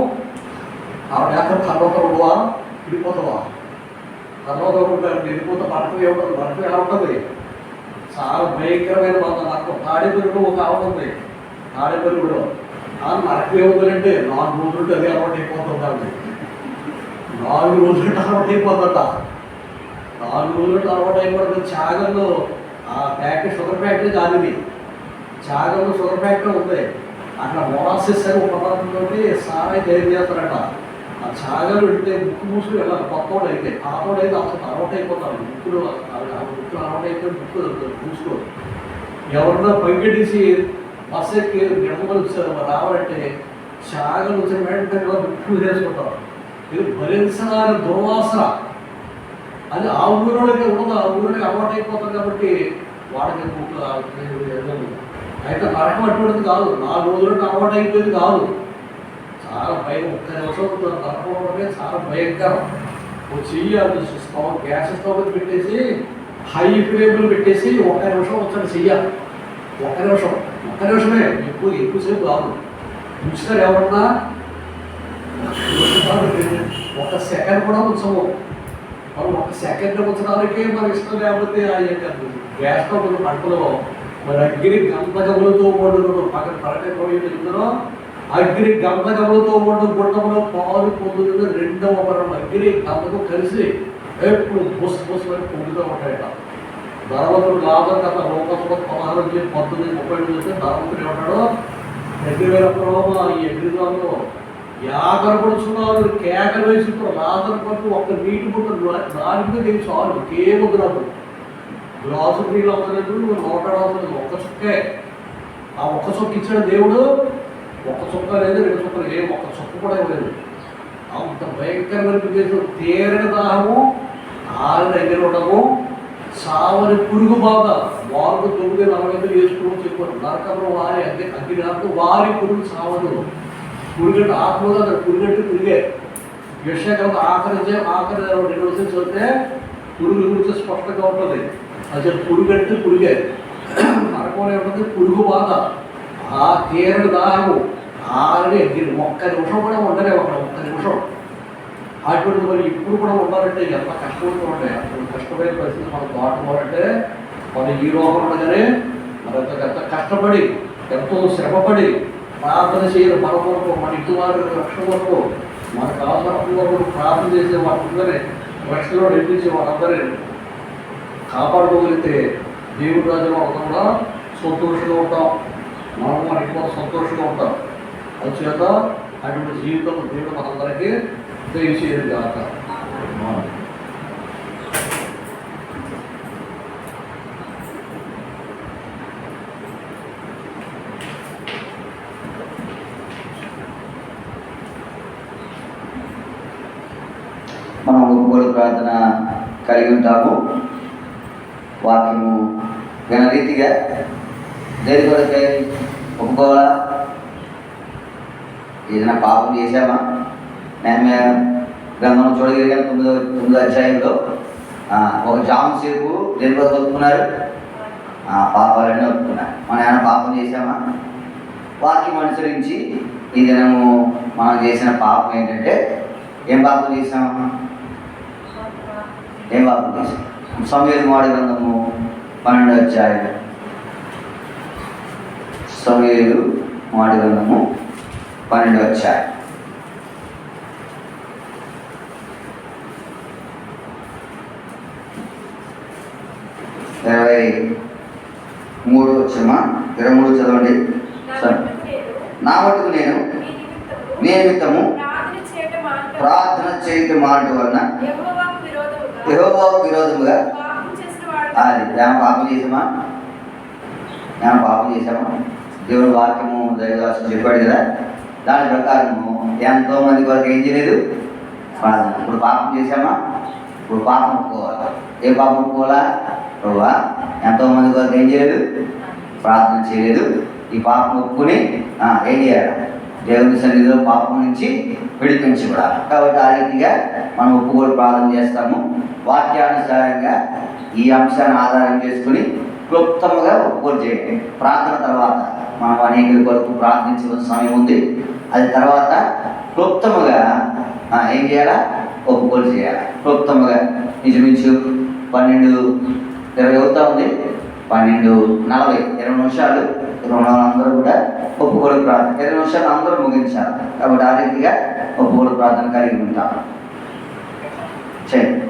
ఆవిడ లేకపోతే పర్వతం ఉండవా? విడిపోతావా? పర్వతం ఉంటారు, వెళ్ళిపోతే పడటం ఏముంటుంది? పడటం ఎలా ఉంటుంది? చాలా భయంకరమైన బంధం. నాకు తాడేపల్లిలో ఒక ఆవిడ ఉంది. తాడేపల్లిలో నరకం ఏముందంటే 4 రోజులు అది అలవాటు అయిపోతుంది. ఆవిడ 4 రోజులు అలవాటు అయిపోతుందట. 4 రోజులు అలవాటు అయిపోతుంది. చాగల్లో ఆ ఫ్యాక్టరీ, షుగర్ ఫ్యాక్టరీ కాదు ఇది. చాగల్లో షుగర్ ఫ్యాక్టరీ ఉంది. అక్కడ మొరాసిస్ అని ఒక పదార్థంతో సారాయి తయారు చేస్తారట. ఆ చాగలు వెళ్తే ముక్కు మూసుకు వెళ్ళాలి. కొత్తోడు అయితే, పాతోడు అయితే అసలు అలవాటు అయిపోతారు. ముక్కులు అలవాటు అయితే ముక్కు మూసుకోరు. ఎవరన్నా పంకెట్టేసి బస్సు ఎక్కి నిమ్మలు రావాలంటే చాగలు వచ్చిన వెంటనే ముక్కు వేసుకుంటారు. ఇది భరించడానికి దుర్వాసన. అది ఆ ఊరిలోకి ఉండదు. ఆ ఊరిలోకి అలవాటు అయిపోతుంది కాబట్టి వాడికి ముక్కు అయితే నరకం అటువంటిది కాదు. 4 రోజులకి అలవాటు అయిపోయింది కాదు. చాలా భయం. 1 నిమిషం నరకం చాలా భయంకరం. చెయ్యాలి. గ్యాస్ స్టవ్ పెట్టేసి హై ఫ్లేమ్లో పెట్టేసి 1 నిమిషం వచ్చాడు చెయ్యాలి. 1 నిమిషం, 1 నిమిషమే, ఎక్కువసేపు కాదు. ఉంచుతారు ఎవరన్నా? 1 సెకండ్ కూడా ఉంచము. మనం 1 సెకండ్ ఉంచడానికే మనకి ఇష్టం. లేకపోతే గ్యాస్ స్టవ్ పంటలో మరి అగ్ని గంధకములతో వండును. పక్కన పరకలో అగ్ని గంధకములతో వండు గుండంలో పాలు పొందుతున్న 2వ వరం. అగ్ని గంధకం కలిసి ఎప్పుడు బొస్సుమని పొందుతూ ఉంటాయట. ధర్మతుడు లాభం కథ రూపంలో 16-19-30 చూస్తే ధర్మతుడు ఏమంటాడు? ఎగ్రివేల ఈ ఎగ్రిలో యాగరపడుచున్నారు, కేకలు వేసుకుంటారు. లాదర పట్టు 1 నీటి బుట్ట 4 చాలు, కేవద్దు. గ్లాసు నీళ్ళు అవుతలేదు, నోటాడు అవుతలేదు, ఒక్క చుక్కే. ఆ ఒక్క చుక్క ఇచ్చిన దేవుడు ఒక్క చుక్క లేదు, 2 చుక్కలు లేవు, ఒక్క చుక్క కూడా ఇవ్వలేదు. అంత భయంకరమైన ప్రదేశం. తీరని దాహము, ఆరిన ఎగిరి ఉండము, సావని పురుగు బాధ. వారు 9 40 వేసుకోవడం చెప్పారు. నరకంలో వారి అగ్ని వారి పురుగు సావదు. పురుగంటే ఆత్మగా అక్కడ పురుగంటే పురుగే. యెషయాగ్రంథం ఆఖరి 2 వచనం చదివితే పురుగు గురించి స్పష్టంగా ఉంటుంది. అసలు పురుగంటే పురుగే. నరకంలో ఉంటుంది పురుగు బాధ, ఆ తీరని దాహము, ఆల్రెడీ ఒక్క నిమిషం కూడా ఉండలేము అక్కడ, ఒక్క నిమిషం. అటువంటి మరి ఇప్పుడు కూడా ఉండాలంటే ఎంత కష్టపడుతూ ఉంటాయి. అప్పుడు కష్టమైన పరిస్థితి మనం దాటుకోవాలంటే మన ఈ రోగం ఉండగానే మరి ఎంత కష్టపడి, ఎంతో శ్రమపడి ప్రార్థన చేయాలి. మన కొరకు, మన ఇంటి వారి రక్షణ కొరకు, మనకు అవసరం వరకు ప్రార్థన చేసే వాళ్ళందరినీ, రక్షణలో నడిపించే వాళ్ళందరినీ కాపాడుకోగలిగితే దేవుడి రాజ్యంలో అవుతాం కూడా సంతోషంగా ఉంటాం. మనం మన ఇంటి వారు సంతోషంగా ఉంటాం. అందుచేత అటువంటి జీవితం దేవుడు మనందరికీ దయచేయదు కాక. మనం ఒప్పుకోలు ప్రార్థన కలిగి ఉంటాము. వాక్యము ఘనరీతిగా దేని కొరకై ఒప్పుకోవాలా? ఏదైనా పాపం చేశామా? నేను గ్రంథం చూడగలిగాను 9వ అధ్యాయంలో ఒక జాము సేపు దేని కొరకు ఒప్పుకున్నారు? పాపాలన్నీ ఒప్పుకున్నారు. మనం ఏమైనా పాపం చేశామా? వాక్యం అనుసరించి ఈ దినము మనం చేసిన పాపం ఏంటంటే, ఏం పాపం చేసాము? ఏం పాపం చేసాం? సమూయేలు మొదటి గ్రంథము 12వ అధ్యాయం. సమూయేలు మొదటి గ్రంథము 12వ అధ్యాయం. ఇరవై 23 వచ్చమా? 23 చదవండి. నా మటుకు నేను నీ నిమిత్తము ప్రార్థన చేయటం మాట వలన యెహోవాకు విరోధముగా అది ఏమైనా పాపం చేసామా? ఏమైనా పాపం చేసామా? దేవుని వాక్యము దైవదాసు చెప్పాడు కదా, దాని ప్రకారము ఎంతో మంది కొరకు ఏం చేయలేదు? ప్రార్థన. ఇప్పుడు పాపం చేసామా? ఇప్పుడు పాపం ఒప్పుకోవాలి. ఏ పాపం ఒప్పుకోవాలా? ప్రభువా, ఎంతో మంది కొరకు ఏం చేయలేదు? ప్రార్థన చేయలేదు. ఈ పాపం ఒప్పుకుని ఏం చేయాలి? దేవుని సన్నిధిలో పాపం నుంచి విడిపించబడాలి. కాబట్టి ఆ రీతిగా మనం ఒప్పుకోలు ప్రార్థన చేస్తాము. వాక్యానుసారంగా ఈ అంశాన్ని ఆధారం చేసుకుని క్లుప్తముగా ఒప్పుకోలు చేయండి. ప్రార్థన తర్వాత మనం అనేకుల కొరకు ప్రార్థించవలసిన సమయం ఉంది. అది తర్వాత క్లుప్తముగా ఏం చేయాలా? ఒప్పుకోలు చేయాలి. క్లుప్తముగా ఇంచుమించు 12:20 అవుతా ఉంది. 12:40 20 నిమిషాలు అందరూ కూడా ఒప్పుకోలు ప్రార్థన 20 నిమిషాలు అందరూ ముగించాలి. కాబట్టి ఆ రీతిగా ఒప్పుకోలు ప్రార్థన కలిగి ఉంటాం. చేయండి.